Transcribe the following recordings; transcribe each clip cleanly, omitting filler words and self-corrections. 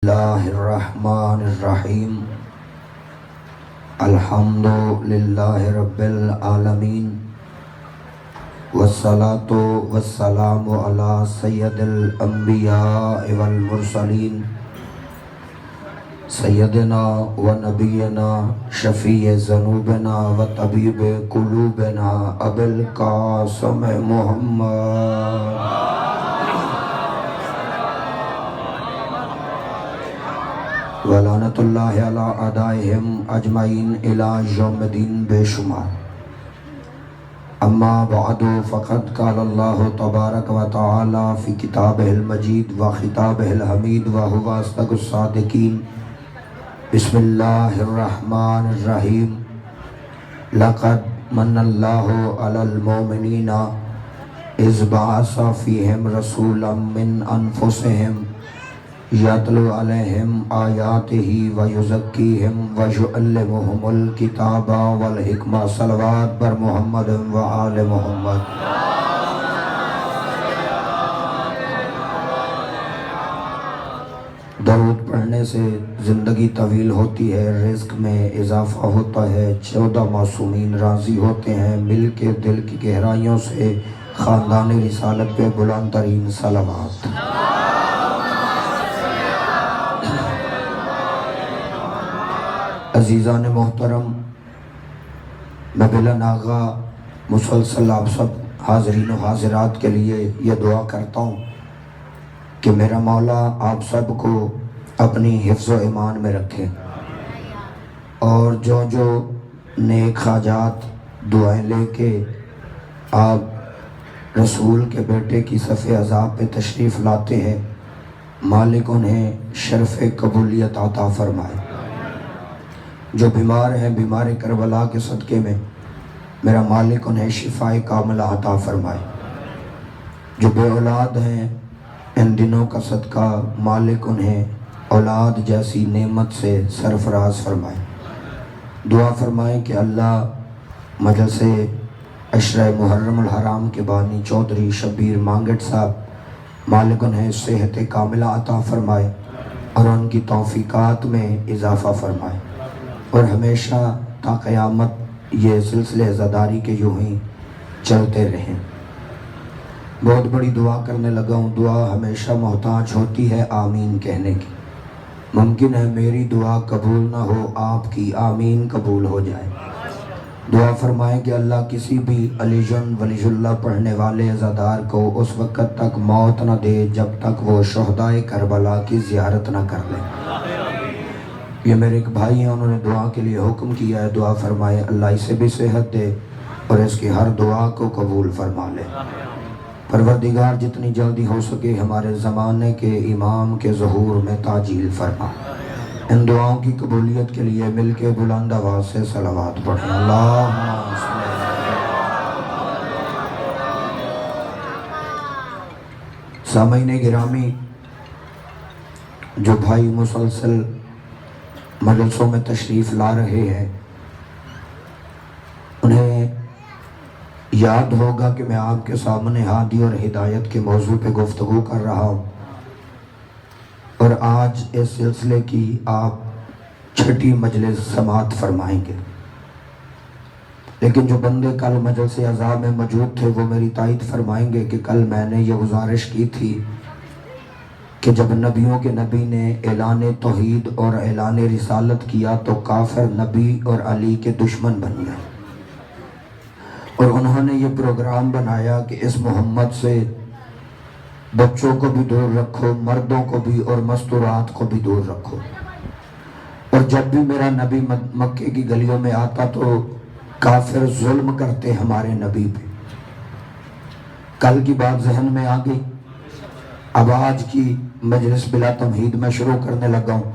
اللہ الرحمن الرحیم الحمد للہ رب العالمین والصلاة والسلام علی سید الانبیاء والمرسلین سیدنا و نبینا شفیع ذنوبنا و طبیب قلوبنا ابی القاسم محمد ولعنت اللہ علی اعدائہم اجمعین الی یوم الدین بے شمار. اما بعد فقد قال اللہ تبارک و تعالی فی کتابہ المجید و خطابہ الحمید و هو اصدق الصادقین. بسم اللہ الرحمن الرحیم. لقد من اللہ علی المؤمنین اذ بعث فیہم رسولا من انفسہم یتلو علیہم آیاتہ ویزکیہم ویعلمہم الکتاب والحکمہ. صلوات بر محمد و آل محمد. درود پڑھنے سے زندگی طویل ہوتی ہے، رزق میں اضافہ ہوتا ہے، 14 معصومین راضی ہوتے ہیں. مل کے دل کی گہرائیوں سے خاندان رسالت پہ بلند ترین صلوات. عزیزان محترم، میں بلا ناغہ مسلسل آپ سب حاضرین و حاضرات کے لیے یہ دعا کرتا ہوں کہ میرا مولا آپ سب کو اپنی حفظ و ایمان میں رکھے، اور جو نیک حاجات دعائیں لے کے آپ رسول کے بیٹے کی صف عذاب پہ تشریف لاتے ہیں، مالک انہیں شرف قبولیت عطا فرمائے. جو بیمار ہیں، بیمار کربلا کے صدقے میں میرا مالک انہیں شفاء کاملہ عطا فرمائے. جو بے اولاد ہیں، ان دنوں کا صدقہ مالک انہیں اولاد جیسی نعمت سے سرفراز فرمائے. دعا فرمائیں کہ اللہ مجلس عشرہ محرم الحرام کے بانی چودھری شبیر مانگٹ صاحب، مالک انہیں صحت کاملہ عطا فرمائے اور ان کی توفیقات میں اضافہ فرمائے، اور ہمیشہ تا قیامت یہ سلسلے زاداری کے یوں ہی چلتے رہیں. بہت بڑی دعا کرنے لگا ہوں. دعا ہمیشہ محتاج ہوتی ہے آمین کہنے کی. ممکن ہے میری دعا قبول نہ ہو، آپ کی آمین قبول ہو جائے. دعا فرمائیں کہ اللہ کسی بھی علی جن ولی اللہ پڑھنے والے عزادار کو اس وقت تک موت نہ دے جب تک وہ شہدائے کربلا کی زیارت نہ کر لے. یہ میرے ایک بھائی ہیں، انہوں نے دعا کے لیے حکم کیا ہے. دعا فرمائے اللہ اسے بھی صحت دے اور اس کی ہر دعا کو قبول فرما لے. پروردگار جتنی جلدی ہو سکے ہمارے زمانے کے امام کے ظہور میں تعجیل فرما. ان دعاؤں کی قبولیت کے لیے مل کے بلند آواز سے صلوات پڑھیں. اللہم صلی سامعین گرامی، جو بھائی مسلسل مجلسوں میں تشریف لا رہے ہیں، انہیں یاد ہوگا کہ میں آپ کے سامنے ہادی اور ہدایت کے موضوع پہ گفتگو کر رہا ہوں، اور آج اس سلسلے کی آپ 6ٹھی مجلس سماعت فرمائیں گے. لیکن جو بندے کل مجلس عذاب میں موجود تھے وہ میری تائید فرمائیں گے کہ کل میں نے یہ گزارش کی تھی کہ جب نبیوں کے نبی نے اعلان توحید اور اعلان رسالت کیا تو کافر نبی اور علی کے دشمن بن گئے، اور انہوں نے یہ پروگرام بنایا کہ اس محمد سے بچوں کو بھی دور رکھو، مردوں کو بھی اور مستورات کو بھی دور رکھو. اور جب بھی میرا نبی مکے کی گلیوں میں آتا تو کافر ظلم کرتے ہمارے نبی پہ. کل کی بات ذہن میں آ گئی. اب آج کی مجلس بلا تمہید میں شروع کرنے لگا ہوں.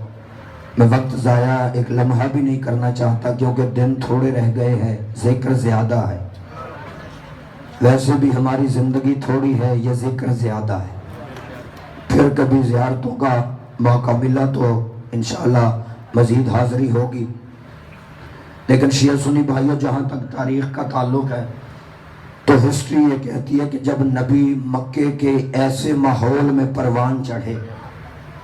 میں وقت ضائع ایک لمحہ بھی نہیں کرنا چاہتا کیونکہ دن تھوڑے رہ گئے ہیں، ذکر زیادہ ہے. ویسے بھی ہماری زندگی تھوڑی ہے، یہ ذکر زیادہ ہے. پھر کبھی زیارتوں کا موقع ملا تو انشاءاللہ مزید حاضری ہوگی. لیکن شیعہ سنی بھائیوں، جہاں تک تاریخ کا تعلق ہے تو ہسٹری یہ کہتی ہے کہ جب نبی مکے کے ایسے ماحول میں پروان چڑھے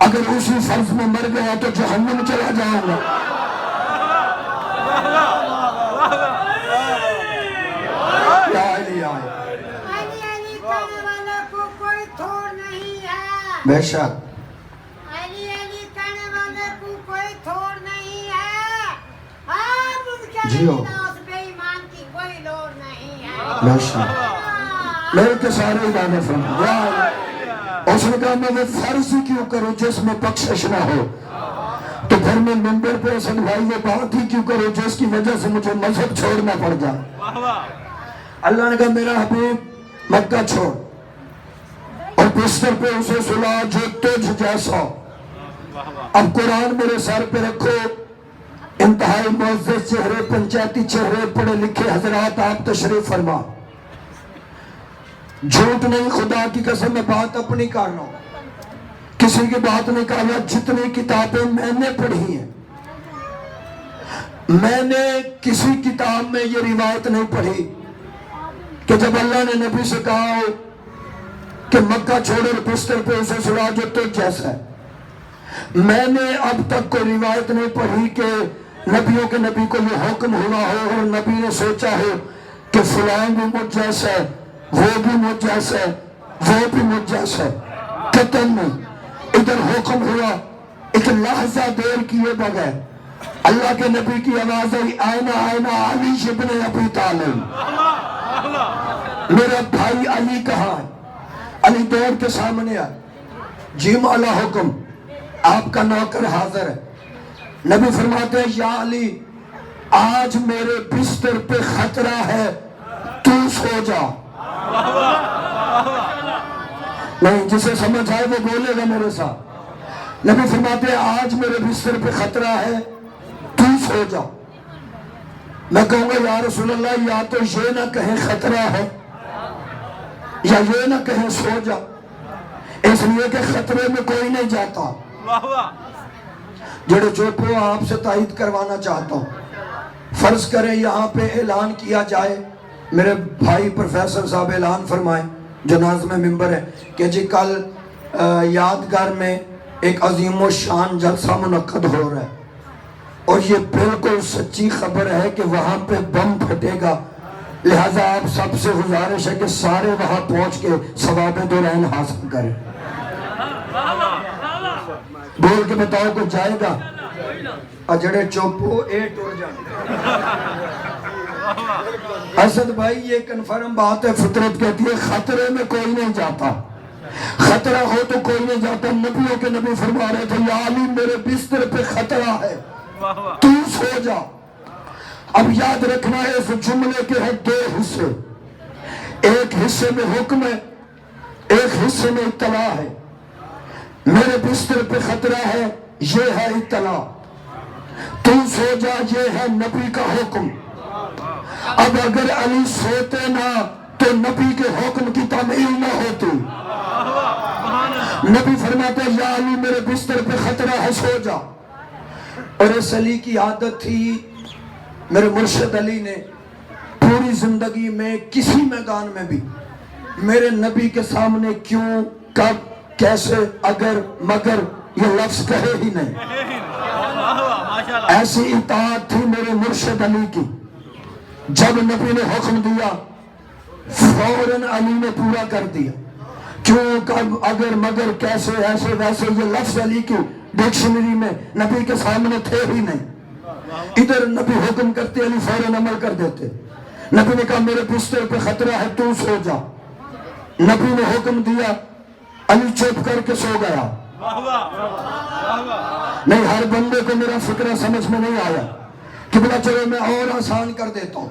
اگر اسی فرض میں مر گیا تو جہنم چلا جاؤں گا. بے شک جی ہو بے شک میرے کے سارے گانے فرما. اس نے کہا میں وہ فرض کیوں کروں جس میں بخشش نہ ہو. تو پھر میں منبر پہ حسن بھائی وہ بات ہی کیوں کروں جس کی وجہ سے مجھے مذہب چھوڑنا پڑ جائے. اللہ نے کہا میرا حبیب مکہ چھوڑ اور بستر پہ اسے سلا جو تجھ جیسا. اب قرآن میرے سر پہ رکھو. انتہائی معزز چہرے پنچایتی چہرے پڑھے لکھے حضرات آپ تشریف فرما. جھوٹ نہیں خدا کی قسم میں بات اپنی کر رہا ہوں کسی کی بات نہیں کر رہا. جتنی کتابیں میں نے پڑھی ہیں میں نے کسی کتاب میں یہ روایت نہیں پڑھی کہ جب اللہ نے نبی سے کہا ہو کہ مکہ چھوڑ اور بستر پہ اسے سلا جو تجھ جیسا ہے. میں نے اب تک کوئی روایت نہیں پڑھی کہ نبیوں کے نبی کو یہ حکم ہوا ہو اور نبی نے سوچا ہو کہ فلان بھی مجھ جیسا ہے وہ بھی مجھ جیسا ہے وہ بھی مجھ جیسا ہے. قطعاً نہیں. ادھر حکم ہوا ایک لحظہ دیر کیے بغیر اللہ کے نبی کی آواز آئی آئینہ آئینہ علی ابن ابی طالب. میرا بھائی علی کہاں ہے؟ علی دوڑ کے سامنے آئے. جی مولا حکم آپ کا نوکر حاضر ہے. نبی فرماتے ہیں یا علی آج میرے بستر پہ خطرہ ہے تو سو جا. نہیں جسے سمجھ آئے وہ بولے گا میرے ساتھ. نبی فرماتے ہیں آج میرے بستر پہ خطرہ ہے تو سو جا. میں کہوں گا یا رسول اللہ یا تو یہ نہ کہیں خطرہ ہے یا یہ نہ کہیں سو جا. اس لیے کہ خطرے میں کوئی نہیں جاتا. جڑے چوپو آپ سے تائید کروانا چاہتا ہوں. فرض کریں یہاں پہ اعلان کیا جائے میرے بھائی پروفیسر صاحب اعلان فرمائیں جو ناظم ممبر ہے کہ جی کل یادگار میں ایک عظیم و شان جلسہ منعقد ہو رہا ہے اور یہ بالکل سچی خبر ہے کہ وہاں پہ بم پھٹے گا. لہٰذا آپ سب سے گزارش ہے کہ سارے وہاں پہنچ کے ثواب دورین حاصل کریں. بول کے بتاؤ کو جائے گا اجڑے چوپو ایٹ ہو جائے. اسد بھائی یہ کنفرم بات ہے. فطرت کہتی ہے خطرے میں کوئی نہیں جاتا. خطرہ ہو تو کوئی نہیں جاتا. نبیوں کے نبی فرما رہے تھے یا علی میرے بستر پہ خطرہ ہے تو سو جا. اب یاد رکھنا ہے اس جملے کے ہیں دو حصے. ایک حصے میں حکم ہے ایک حصے میں اطلاع ہے. میرے بستر پہ خطرہ ہے یہ ہے اطلاع. تو سو جا یہ ہے نبی کا حکم. اب اگر علی سوتے نہ تو نبی کے حکم کی تعمیل نہ ہوتی. نبی فرماتے ہیں یا علی میرے بستر پہ خطرہ ہے سو جا. اور اس علی کی عادت تھی میرے مرشد علی نے پوری زندگی میں کسی میدان میں بھی میرے نبی کے سامنے کیوں کب کیسے اگر مگر یہ لفظ کہے ہی نہیں. ایسی اطاعت تھی میرے مرشد علی کی. جب نبی نے حکم دیا فوراً علی نے پورا کر دیا. کیوں کب اگر مگر کیسے ایسے ویسے یہ لفظ علی کی ڈکشنری میں نبی کے سامنے تھے ہی نہیں. ادھر نبی حکم کرتے علی فوراً عمل کر دیتے. نبی نے کہا میرے بستر پہ خطرہ ہے تو سو جا. نبی نے حکم دیا علی چپ کر کے سو گیا. نہیں ہر بندے کو میرا فکرہ سمجھ میں نہیں آیا کہ بلا چلو میں اور آسان کر دیتا ہوں.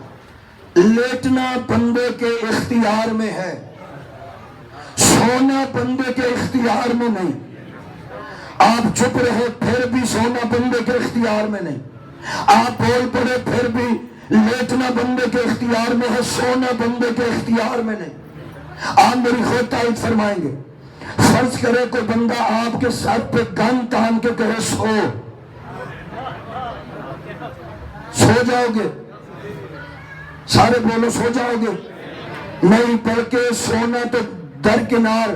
لیٹنا بندے کے اختیار میں ہے سونا بندے کے اختیار میں نہیں. آپ چپ رہے پھر بھی سونا بندے کے اختیار میں نہیں. آپ بول پڑے پھر بھی لیٹنا بندے کے اختیار میں ہے سونا بندے کے اختیار میں نہیں. آپ میری خود تائید فرمائیں گے. فرض کرے کوئی بندہ آپ کے سر پہ گن تان کے کہے سو جاؤ گے؟ سارے بولو سو جاؤ گے؟ نہیں بلکہ سونا تو درکنار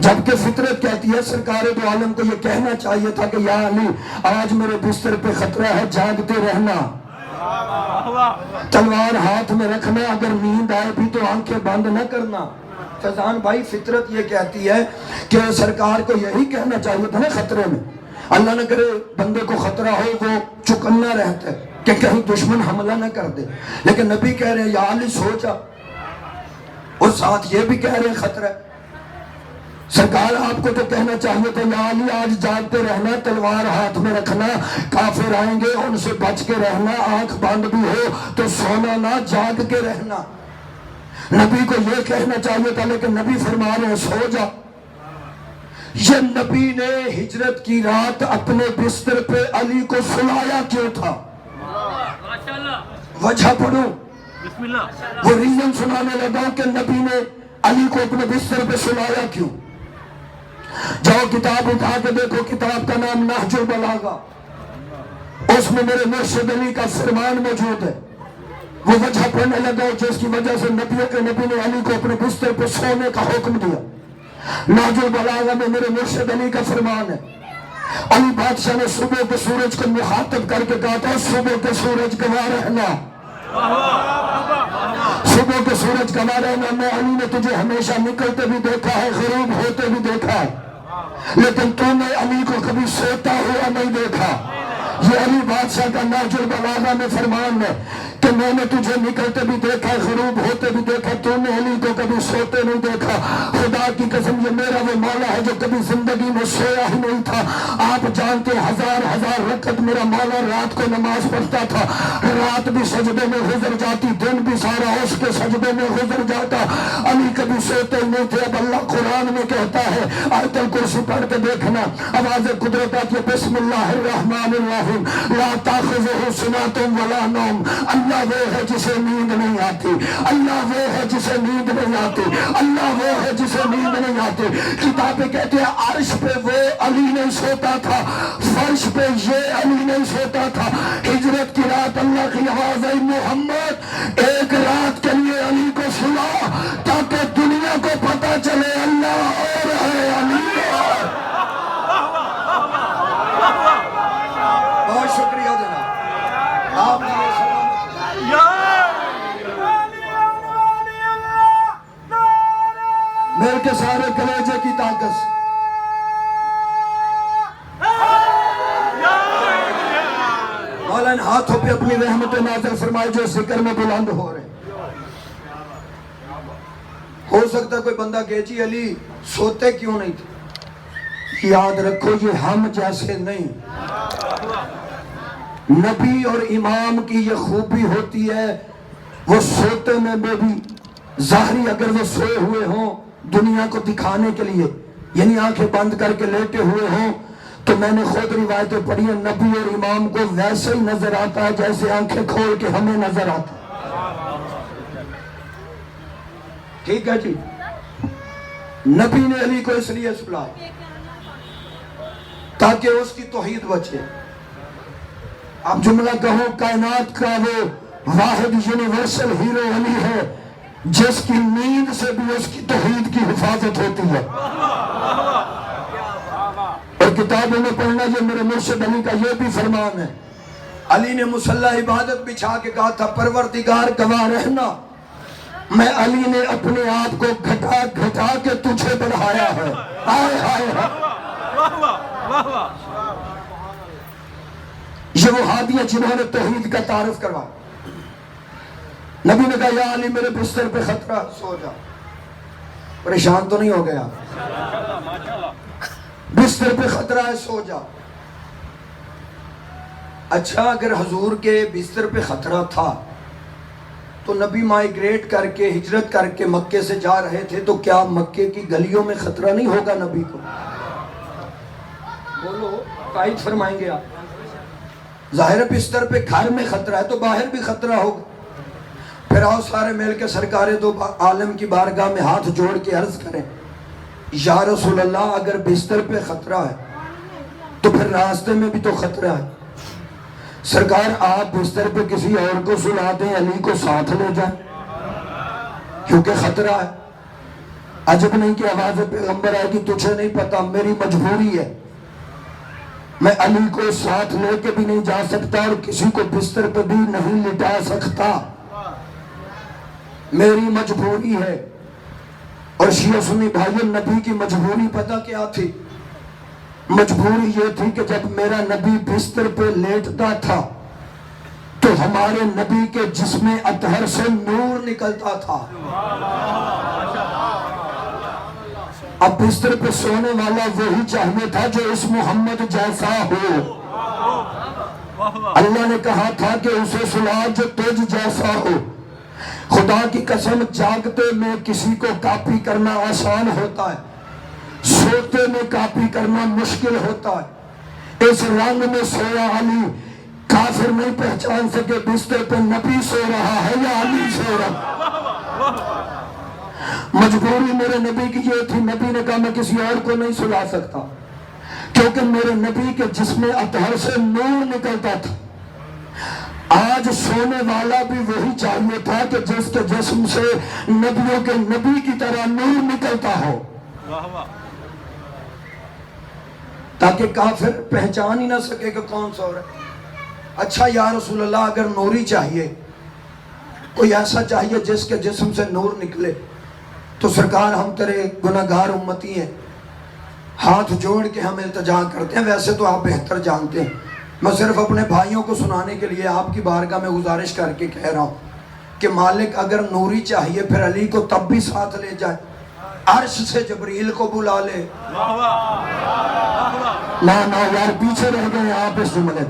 جبکہ فطرت کہتی ہے سرکار دو عالم کو یہ کہنا چاہیے تھا کہ یا علی آج میرے بستر پہ خطرہ ہے، جاگتے رہنا، تلوار ہاتھ میں رکھنا، اگر نیند آئے بھی تو آنکھیں بند نہ کرنا۔ فیضان بھائی فطرت یہ کہتی ہے کہ سرکار کو یہی کہنا چاہیے تھا نا خطرے میں، اللہ نہ کرے بندے کو خطرہ ہو وہ چکنا رہتا ہے کہ کہیں دشمن حملہ نہ کر دے، لیکن نبی کہہ رہے ہیں یا علی سو جا، اور ساتھ یہ بھی کہہ رہے ہیں خطرہ ہے۔ سرکار آپ کو تو کہنا چاہیے تھا یا علی آج جاگتے رہنا، تلوار ہاتھ میں رکھنا، کافر آئیں گے ان سے بچ کے رہنا، آنکھ بند بھی ہو تو سونا نہ، جاگ کے رہنا۔ نبی کو یہ کہنا چاہیے تھا لیکن نبی فرما رہے ہیں سو جا۔ یہ نبی نے ہجرت کی رات اپنے بستر پہ علی کو سلایا کیوں تھا؟ وجہ پڑھوں، وہ ریزن سنانے لگا کہ نبی نے علی کو اپنے بستر پہ سلایا کیوں۔ جاؤ کتاب اٹھا کے دیکھو، کتاب کا نام نہج البلاغہ، اس میں میرے مرشد علی کا فرمان موجود ہے۔ وہ وجہ پڑھنے لگا جس کی وجہ سے نبی نے علی کو اپنے بستر پہ سونے کا حکم دیا۔ نہج البلاغہ میں میرے مرشد علی کا فرمان ہے، علی بادشاہ نے صبح کے سورج کو مخاطب کر کے کہا تھا صبح کے سورج گواہ رہنا، صبح کے سورج گواہ رہنا، میں علی نے تجھے ہمیشہ نکلتے بھی دیکھا ہے، غروب ہوتے بھی دیکھا ہے، لیکن تو نے علی کو کبھی سوتا ہوا نہیں دیکھا۔ یہ علی بادشاہ کا نہج البلاغہ میں فرمان ہے کہ میں نے تجھے نکلتے بھی دیکھا، غروب ہوتے بھی دیکھا، تو نے علی کو کبھی سوتے نہیں دیکھا۔ خدا کی قسم یہ میرا وہ مولا ہے جو کبھی زندگی میں سویا ہی نہیں تھا۔ آپ جانتے ہزار ہزار رکعت میرا مولا رات کو نماز پڑھتا تھا، رات بھی سجدے میں گزر جاتی، دن بھی سارا اس کے سجدے میں گزر جاتا، علی کبھی سوتے ہی نہیں تھے۔ اب اللہ قرآن میں کہتا ہے، آیت الکرسی پڑھ کے دیکھنا، آواز قدرت آتی ہے، بسم اللہ الرحمن الرحیم، لا تاخذہ سنۃ ولا نوم، اللہ وہ ہے جسے نیند نہیں آتی، اللہ وہ ہے جسے نیند نہیں آتی، اللہ وہ ہے جسے نیند نہیں آتی۔ کتابیں کہتے ہیں عرش پہ وہ علی نہیں سوتا تھا، فرش پہ یہ علی نہیں سوتا تھا۔ ہجرت کی رات اللہ کی آواز آئی، محمد ایک رات کے لیے علی کو سلا تاکہ دنیا کو پتہ چلے اللہ اور ہے، علی اور۔ بہت شکریہ جناب، آپ نے یہ سلام مل کے سارے کلیجے کی طاقت سے مولا ان ہاتھوں پہ اپنی رحمت نازل فرمائے جو ذکر میں بلند ہو رہے۔ ہو سکتا کوئی بندہ کہ جی علی سوتے کیوں نہیں تھے، یاد رکھو یہ ہم جیسے نہیں، نبی اور امام کی یہ خوبی ہوتی ہے، وہ سوتے میں بھی ظاہری اگر وہ سوئے ہوئے ہوں دنیا کو دکھانے کے لیے، یعنی آنکھیں بند کر کے لیٹے ہوئے ہوں، تو میں نے خود روایتیں پڑھی ہیں، نبی اور امام کو ویسے ہی نظر آتا ہے جیسے آنکھیں کھول کے ہمیں نظر آتا ہے۔ ٹھیک ہے جی، نبی نے علی کو اس لیے سلایا تاکہ اس کی توحید بچے۔ اب جملہ کہو، کائنات کا وہ واحد یونیورسل ہیرو علی ہے جس کی نیند سے بھی اس کی توحید کی حفاظت ہوتی ہے۔ اور کتابوں میں پڑھنا، یہ میرے مرشد علی کا یہ بھی فرمان ہے، علی نے مصلی عبادت بچھا کے کہا تھا پروردگار گواہ رہنا، میں علی نے اپنے آپ کو گھٹا گھٹا کے تجھے بڑھایا ہے۔ آئے ہائے یہ وہ ہادی ہیں جنہوں نے توحید کا تعارف کروایا۔ نبی نے کہا یا علی میرے بستر پہ خطرہ، سو جا۔ پریشان تو نہیں ہو گیا؟ بستر پہ خطرہ ہے، سو جا۔ اچھا اگر حضور کے بستر پہ خطرہ تھا تو نبی مائیگریٹ کر کے ہجرت کر کے مکے سے جا رہے تھے، تو کیا مکے کی گلیوں میں خطرہ نہیں ہوگا نبی کو؟ بولو، تائید فرمائیں گے آپ؟ ظاہر بستر پہ گھر میں خطرہ ہے تو باہر بھی خطرہ ہوگا۔ پھر آؤ سارے مل کے سرکار دو عالم کی بارگاہ میں ہاتھ جوڑ کے عرض کریں، یا رسول اللہ اگر بستر پہ خطرہ ہے تو پھر راستے میں بھی تو خطرہ ہے، سرکار آپ بستر پہ کسی اور کو سلا دیں، علی کو ساتھ لے جائیں، کیونکہ خطرہ ہے۔ عجب نہیں کہ آواز پیغمبر آئے کہ تجھے نہیں پتا میری مجبوری ہے، میں علی کو ساتھ لے کے بھی نہیں جا سکتا اور کسی کو بستر پہ بھی نہیں لٹا سکتا، میری مجبوری ہے۔ اور شیعہ سنی بھائیوں، نبی کی مجبوری پتہ کیا تھی؟ مجبوری یہ تھی کہ جب میرا نبی بستر پہ لیٹتا تھا تو ہمارے نبی کے جسم اطہر سے نور نکلتا تھا۔ اب بستر پہ سونے والا وہی چاہیے تھا جو اس محمد جیسا ہو۔ اللہ نے کہا تھا کہ اسے سلا جو تجھ جیسا ہو۔ خدا کی قسم، جاگتے میں کسی کو کاپی کرنا آسان ہوتا ہے، سوتے میں کاپی کرنا مشکل ہوتا ہے۔ اس رنگ میں سویا علی، کافر نہیں پہچان سکے بستر پہ نبی سو رہا ہے یا علی سو رہا۔ مجبوری میرے نبی کی یہ تھی، نبی نے کہا میں کسی اور کو نہیں سلا سکتا کیونکہ میرے نبی کے جسم اطہر سے نور نکلتا تھا۔ آج سونے والا بھی وہی چاہیے تھا کہ جس کے جسم سے نبیوں کے نبی کی طرح نور نکلتا ہو، تاکہ کافر پہچان ہی نہ سکے کہ کون سو رہا ہے۔ اچھا یا رسول اللہ، اگر نوری چاہیے، کوئی ایسا چاہیے جس کے جسم سے نور نکلے، تو سرکار ہم تیرے گناہگار امتی ہیں، ہاتھ جوڑ کے ہم التجا کرتے ہیں۔ ویسے تو آپ بہتر جانتے ہیں، میں صرف اپنے بھائیوں کو سنانے کے لیے آپ کی بارگاہ میں گزارش کر کے کہہ رہا ہوں کہ مالک اگر نوری چاہیے پھر علی کو تب بھی ساتھ لے جائے، عرش سے جبریل کو بلا لے۔ نا یار پیچھے رہ گئے آپ اس جملے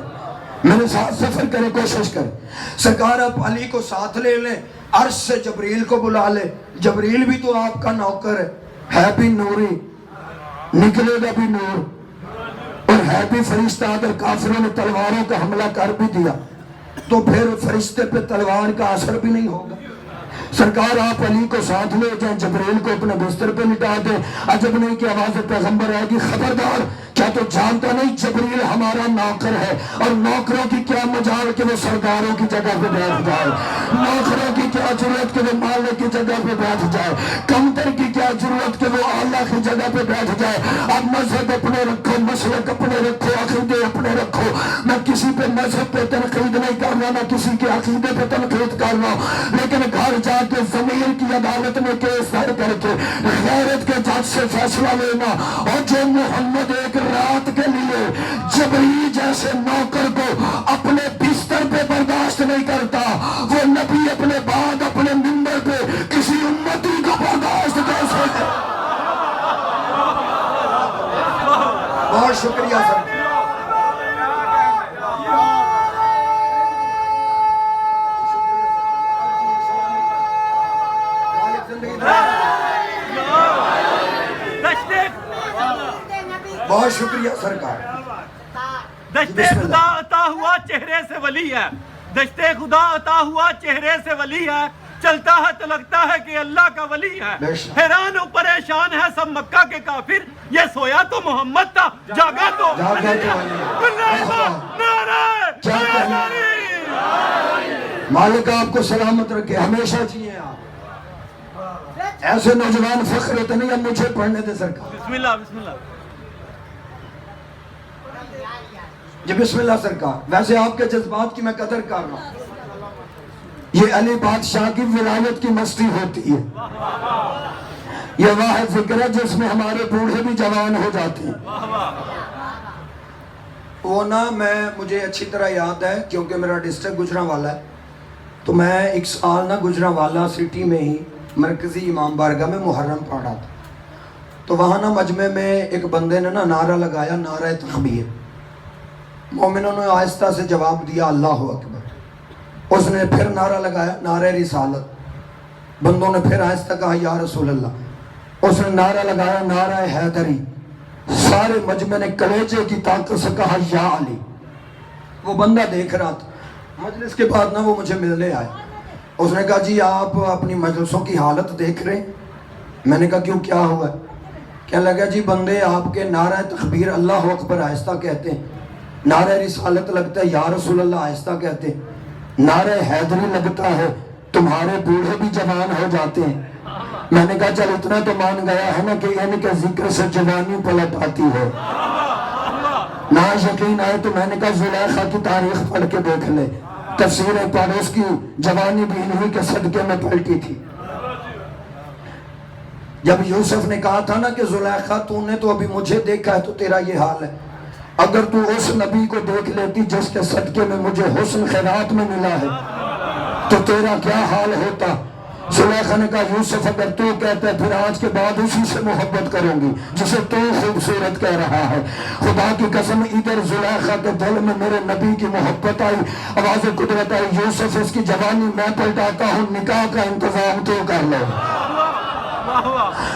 میرے ساتھ سفر کریں، کوشش کریں۔ سرکار آپ علی کو ساتھ لے لیں، عرش سے جبریل کو بلا لے۔ جبریل بھی تو آپ کا نوکر ہے بھی نوری، نکلے گا بھی نور، اور ہے بھی فرشتہ۔ اگر کافروں نے تلواروں کا حملہ کر بھی دیا تو پھر فرشتے پہ تلوار کا اثر بھی نہیں ہوگا۔ سرکار آپ علی کو ساتھ لے جائیں، جبریل کو اپنے بستر پہ لٹا دیں۔ عجب نہیں کہ آواز پیغمبر آئے گی، خبردار کیا تو جانتا نہیں جبریل ہمارا نوکر ہے، اور نوکروں کی کیا مجال کہ وہ سرداروں کی جگہ پہ بیٹھ جائے، نوکروں کی کیا ضرورت کہ وہ مالک کی جگہ پہ بیٹھ جائے، کمتر کی کیا ضرورت کہ وہ اعلیٰ کی جگہ پہ بیٹھ جائے۔ اب مذہب اپنے رکھو، مسلک اپنے رکھو، عقیدے اپنے رکھو۔ میں کسی پہ مذہب پہ تنقید نہیں کر رہا، نہ کسی کے عقیدے پہ تنقید کر رہا ہوں، لیکن گھر جا کے ضمیر کی عدالت میں کیس دائر کر کے غیرت کے جج سے فیصلہ لینا۔ اور جو محمد ایک رات کے لیے جبریل جیسے نوکر کو اپنے بستر پہ برداشت نہیں کرتا، وہ نبی اپنے بعد اپنے منبر پہ کسی امتی کو برداشت کیسے کرے؟ بہت شکریہ سر۔ بہت شکریہ سرکار۔ دشت خدا عطا ہوا چہرے سے ولی ہے، دشت خدا عطا ہوا چہرے سے ولی ہے، چلتا ہے تو لگتا ہے کہ اللہ کا ولی ہے۔ حیران و پریشان ہے سب مکہ کے کافر، یہ سویا تو محمد تھا، جاگا تو مالک آپ کو سلامت رکھے، ہمیشہ جیئے آپ۔ ایسے نوجوان فخر ہوتے نہیں، اب مجھے پڑھنے دے سرکار۔ بسم اللہ بسم اللہ جی بسم اللہ سرکار۔ ویسے آپ کے جذبات کی میں قدر کر رہا ہوں، یہ علی بادشاہ کی ولایت کی مستی ہوتی ہے، یہ واحد ذکر ہے جس میں ہمارے بوڑھے بھی جوان ہو جاتے ہیں۔ وہ نا مجھے اچھی طرح یاد ہے کیونکہ میرا ڈسٹرکٹ گجرانوالہ ہے، تو میں ایک سال نا گجرانوالہ سٹی میں ہی مرکزی امام بارگاہ میں محرم پڑھا تھا، تو وہاں نا مجمع میں ایک بندے نے نا نعرہ لگایا، نعرہ تکبیر۔ مومنوں نے آہستہ سے جواب دیا اللہ اکبر۔ اس نے پھر نعرہ لگایا، نعرہ رسالت۔ بندوں نے پھر آہستہ کہا یا رسول اللہ۔ اس نے نعرہ لگایا، نعرہ حیدری۔ سارے مجمع نے کلیجے کی طاقت سے کہا یا علی۔ وہ بندہ دیکھ رہا تھا۔ مجلس کے بعد نا وہ مجھے ملنے آئے، اس نے کہا جی آپ اپنی مجلسوں کی حالت دیکھ رہے ہیں؟ میں نے کہا کیوں، کیا ہوا ہے؟ کہنے لگا جی بندے آپ کے نعرہ تکبیر اللہ اکبر آہستہ کہتے ہیں، نعرہ رسالت لگتا ہے یا رسول اللہ آہستہ کہتے ہیں، نعرہ حیدری لگتا ہے تمہارے بوڑھے بھی جوان ہو جاتے ہیں۔ میں نے کہا چل اتنا تو مان گیا ہے نا کہ ان کے ذکر سے جوانی پلٹ آتی ہے. نہ یقین آئے تو میں نے کہا زلیخا کی تاریخ پڑھ کے دیکھ لے, تفسیر پاروس کی جوانی بھی انہی کے صدقے میں پلٹی تھی. جب یوسف نے کہا تھا نا کہ زلیخا تو نے تو ابھی مجھے دیکھا ہے تو تیرا یہ حال ہے, اگر تو اس نبی کو دیکھ لیتی جس کے صدقے میں مجھے حسن خیرات میں ملا ہے تو تیرا کیا حال ہوتا. زلیخا نے کہا یوسف اگر تو کہتا ہے پھر آج کے بعد اسی سے محبت کروں گی جسے تو خوبصورت کہہ رہا ہے. خدا کی قسم ادھر زلیخا کے دل میں میرے نبی کی محبت آئی, آواز قدرت آئی, یوسف اس کی جوانی میں پلٹاتا ہوں, نکاح کا انتظام تو کر لو.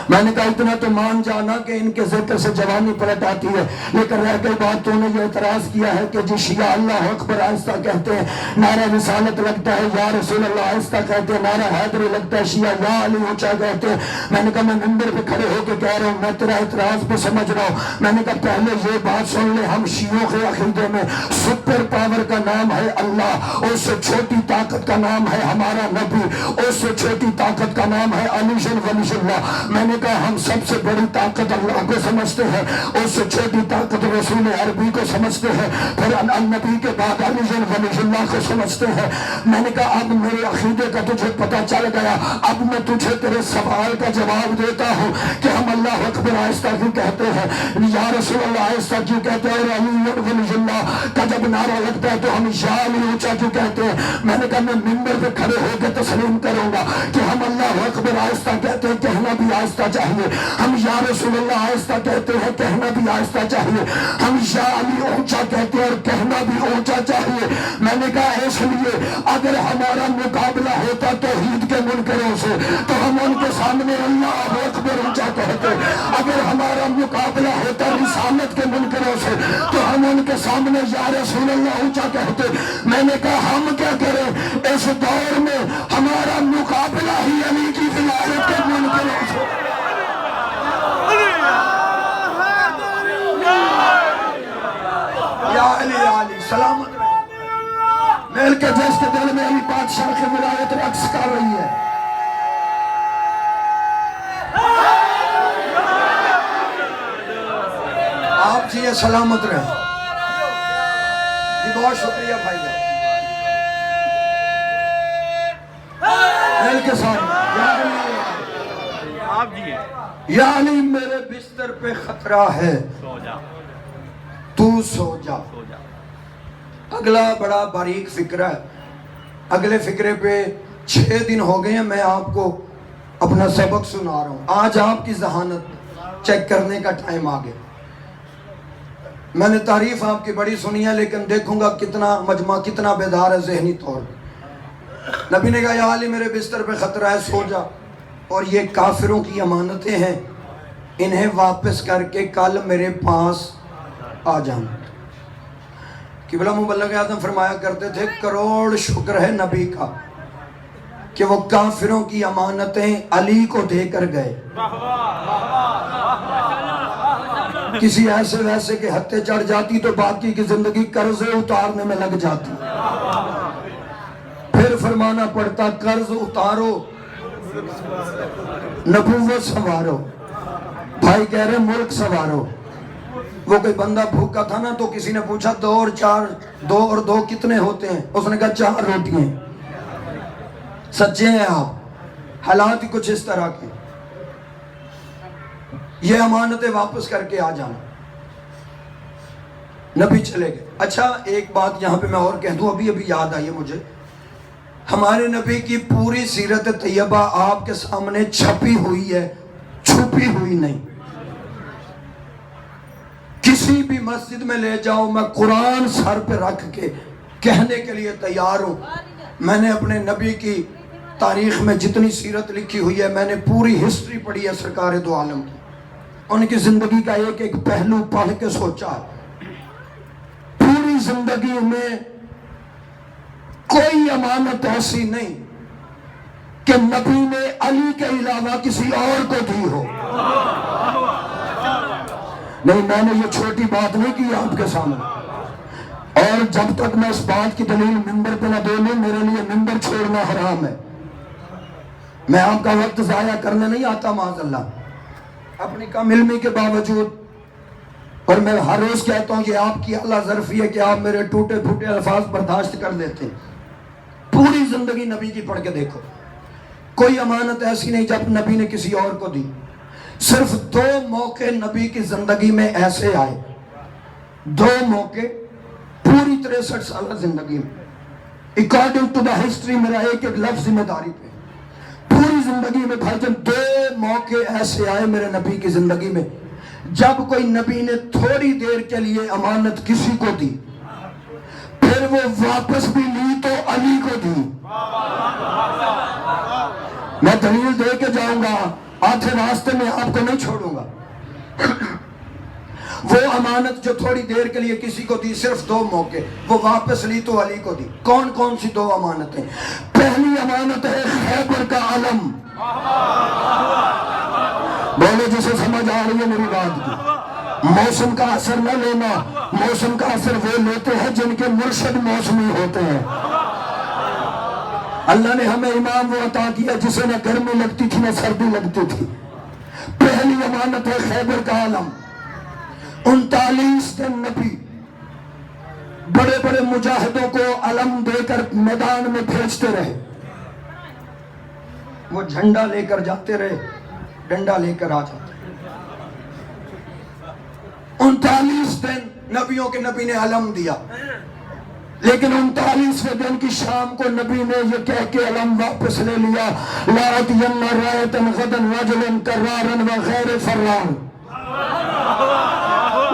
میں نے کہا اتنا تو مان جانا کہ ان کے ذکر سے جوانی پلٹ آتی ہے, لیکن رہ گئی بات تو نے یہ اعتراض کیا ہے کہ جی شیعہ اللہ اکبر آہستہ کہتے ہیں, نعرہ رسالت لگتا ہے یا رسول اللہ آہستہ کہتے ہیں, نعرہ حیدری لگتا ہے, شیعہ یا علی اونچا کہتے ہیں. میں نے کہا میں منبر پہ کھڑے ہو کے کہہ رہا ہوں, میں تیرا اعتراض پہ سمجھ رہا ہوں. میں نے کہا پہلے یہ بات سن لے, ہم شیعوں کے عقیدے میں سپر پاور کا نام ہے اللہ, اس سے چھوٹی طاقت کا نام ہے ہمارا نبی, اس سے چھوٹی طاقت کا نام ہے علی ولی اللہ. میں نے کہا ہم سب سے بڑی طاقت اللہ کو سمجھتے ہیں, اس سے چھوٹی طاقت رسول عربی کو سمجھتے ہیں, پھر النبی کے بعد علی ولی اللہ کو سمجھتے ہیں. میں نے کہا اب میرے عقیدے کا تجھے پتہ چل گیا, اب میں تجھے تیرے سوال کا جواب دیتا ہوں کہ ہم اللہ اکبر آہستہ کیوں کہتے ہیں, یا رسول اللہ آہستہ کیوں کہتے ہیں, اور علی ولی اللہ کا جب نعرہ لگتا ہے تو ہم یا علی اونچا کیوں کہتے ہیں. میں نے کہا میں منبر پہ کھڑے ہو کے تسلیم کروں گا کہ ہم اللہ اکبر آہستہ کہتے ہیں, کہنا بھی آہستہ چاہیے, ہم یا رسول اللہ آہستہ کہتے ہیں, کہنا بھی آہستہ چاہیے, ہم یا علی اونچا کہتے ہیں اور کہنا بھی اونچا چاہیے. میں نے کہا اس لیے اگر ہمارا مقابلہ ہوتا توحید کے منکروں سے تو ہم ان کے سامنے اللہ اکبر اونچا کہتے, اگر ہمارا مقابلہ ہوتا رسالت کے منکروں سے تو ہم ان کے سامنے یا رسول اللہ اونچا کہتے. میں نے کہا ہم کیا کریں, اس دور میں ہمارا مقابلہ ہی علی کی ولایت کے منکروں سے. یا علی علی سلامت رہے, میل کے جس کے دل میں علی بادشاہ کی ولایت رقص کر رہی ہے. آپ جی سلامت رہے جی, بہت شکریہ بھائی جان. میل کے ساتھ آپ جی یا علی میرے بستر پہ خطرہ ہے, سو جا, تو سو جا. سو جا. اگلا بڑا باریک فکرہ ہے, اگلے فکرے پہ 6 دن ہو گئے ہیں میں آپ کو اپنا سبق سنا رہا ہوں. آج آپ کی ذہانت چیک کرنے کا ٹائم آ گیا. میں نے تعریف آپ کی بڑی سنی ہے, لیکن دیکھوں گا کتنا مجمع کتنا بیدار ہے ذہنی طور پہ. نبی نے کہا یا علی میرے بستر پہ خطرہ ہے, سو جا, اور یہ کافروں کی امانتیں ہیں, انہیں واپس کر کے کل میرے پاس آ جانا. قبلہ مبلغ اعظم فرمایا کرتے تھے کروڑ شکر ہے نبی کا کہ وہ کافروں کی امانتیں علی کو دے کر گئے. کسی ایسے ویسے کے ہتھے چڑھ جاتی تو باقی کی زندگی قرض اتارنے میں لگ جاتی. پھر فرمانا پڑتا قرض اتارو نبوت سنوارو. بھائی کہہ رہے ملک سنوارو. وہ کوئی بندہ بھوکا تھا نا تو کسی نے پوچھا 2 اور 4 2 اور 2 کتنے ہوتے ہیں, اس نے کہا 4 روٹیاں. سچے ہیں آپ, حالات ہی کچھ اس طرح کے. یہ امانتیں واپس کر کے آ جانا. نبی چلے گئے. اچھا ایک بات یہاں پہ میں اور کہہ دوں, ابھی یاد آئی ہے مجھے, ہمارے نبی کی پوری سیرت طیبہ آپ کے سامنے چھپی ہوئی ہے, چھپی ہوئی نہیں. کسی بھی مسجد میں لے جاؤ, میں قرآن سر پہ رکھ کے کہنے کے لیے تیار ہوں. میں نے اپنے نبی کی تاریخ میں جتنی سیرت لکھی ہوئی ہے, میں نے پوری ہسٹری پڑھی ہے سرکار دو عالم کی, ان کی زندگی کا ایک ایک پہلو پڑھ کے سوچا. پوری زندگی میں کوئی امانت ایسی نہیں کہ نبی نے علی کے علاوہ کسی اور کو دی ہو. نہیں, میں نے یہ چھوٹی بات نہیں کی آپ کے سامنے, اور جب تک میں اس بات کی دلیل منبر پہ نہ دے لوں میرے لیے منبر چھوڑنا حرام ہے. میں آپ کا وقت ضائع کرنے نہیں آتا معاذ اللہ، اپنی کم علمی کے باوجود، اور میں ہر روز کہتا ہوں یہ آپ کی اعلیٰ ظرفی ہے کہ آپ میرے ٹوٹے پھوٹے الفاظ برداشت کر لیتے ہیں۔ پوری زندگی نبی کی پڑھ کے دیکھو، کوئی امانت ایسی نہیں جب نبی نے کسی اور کو دی۔ صرف 2 موقع نبی کی زندگی میں ایسے آئے، 2 موقع پوری 63 سالہ زندگی میں، اکارڈنگ ٹو دا ہسٹری، میرا ایک ایک لفظ ذمہ داری پہ، پوری زندگی میں بھائی جان 2 موقع ایسے آئے میرے نبی کی زندگی میں جب کوئی نبی نے تھوڑی دیر کے لیے امانت کسی کو دی، پھر وہ واپس بھی لی تو علی کو دی۔ میں دلیل دے کے جاؤں گا، آدھے راستے میں آپ کو نہیں چھوڑوں گا۔ وہ امانت جو تھوڑی دیر کے لیے کسی کو دی، صرف 2 موقع، وہ واپس لی تو علی کو دی۔ کون کون سی 2 امانتیں؟ پہلی امانت ہے خیبر کا علم، بولے جسے سمجھ آ رہی ہے میری بات کی۔ موسم کا اثر نہ لینا، موسم کا اثر وہ لیتے ہیں جن کے مرشد موسمی ہوتے ہیں۔ اللہ نے ہمیں امام وہ عطا کیا جسے نہ گرمی لگتی تھی نہ سردی لگتی تھی۔ پہلی امانت ہے خیبر کا علم۔ 39 دن نبی بڑے بڑے مجاہدوں کو علم دے کر میدان میں بھیجتے رہے، وہ جھنڈا لے کر جاتے رہے، ڈنڈا لے کر آ جاتے۔ 39 دن نبیوں کے نبی نے علم دیا، لیکن 39ویں دن کی شام کو نبی نے یہ کہہ کے علم واپس لے لیا، لا أتين راية غدا رجلا كرارا وغير فرار۔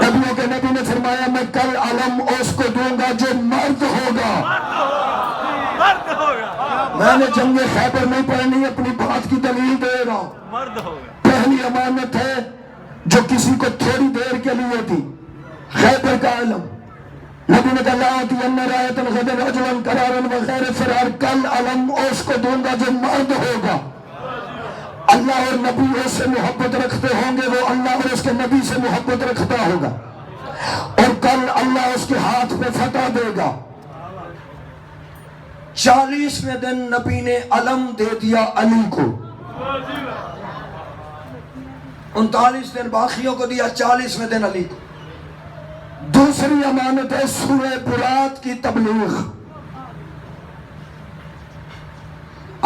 نبیوں کے نبی نے فرمایا میں کل علم اس کو دوں گا جو مرد ہوگا۔ میں نے جنگ خیبر نہیں پڑھنی، اپنی بات کی دلیل دے رہا ہوں۔ پہلی امانت ہے جو کسی کو تھوڑی دیر کے لیے تھی، خیبر کا علم۔ نبی نے کہا لا أتين راية غدا رجلا كرارا وغير فرار، کل علم اس کو دوں گا جو مرد ہوگا۔ اللہ اور نبی اس سے محبت رکھتے ہوں گے، وہ اللہ اور اس کے نبی سے محبت رکھتا ہوگا، اور کل اللہ اس کے ہاتھ پہ فتح دے گا۔ 40ویں دن نبی نے علم دے دیا علی کو، 39 دن باقیوں کو دیا، 40ویں دن علی کو۔ دوسری امانت ہے سورہ برات کی تبلیغ۔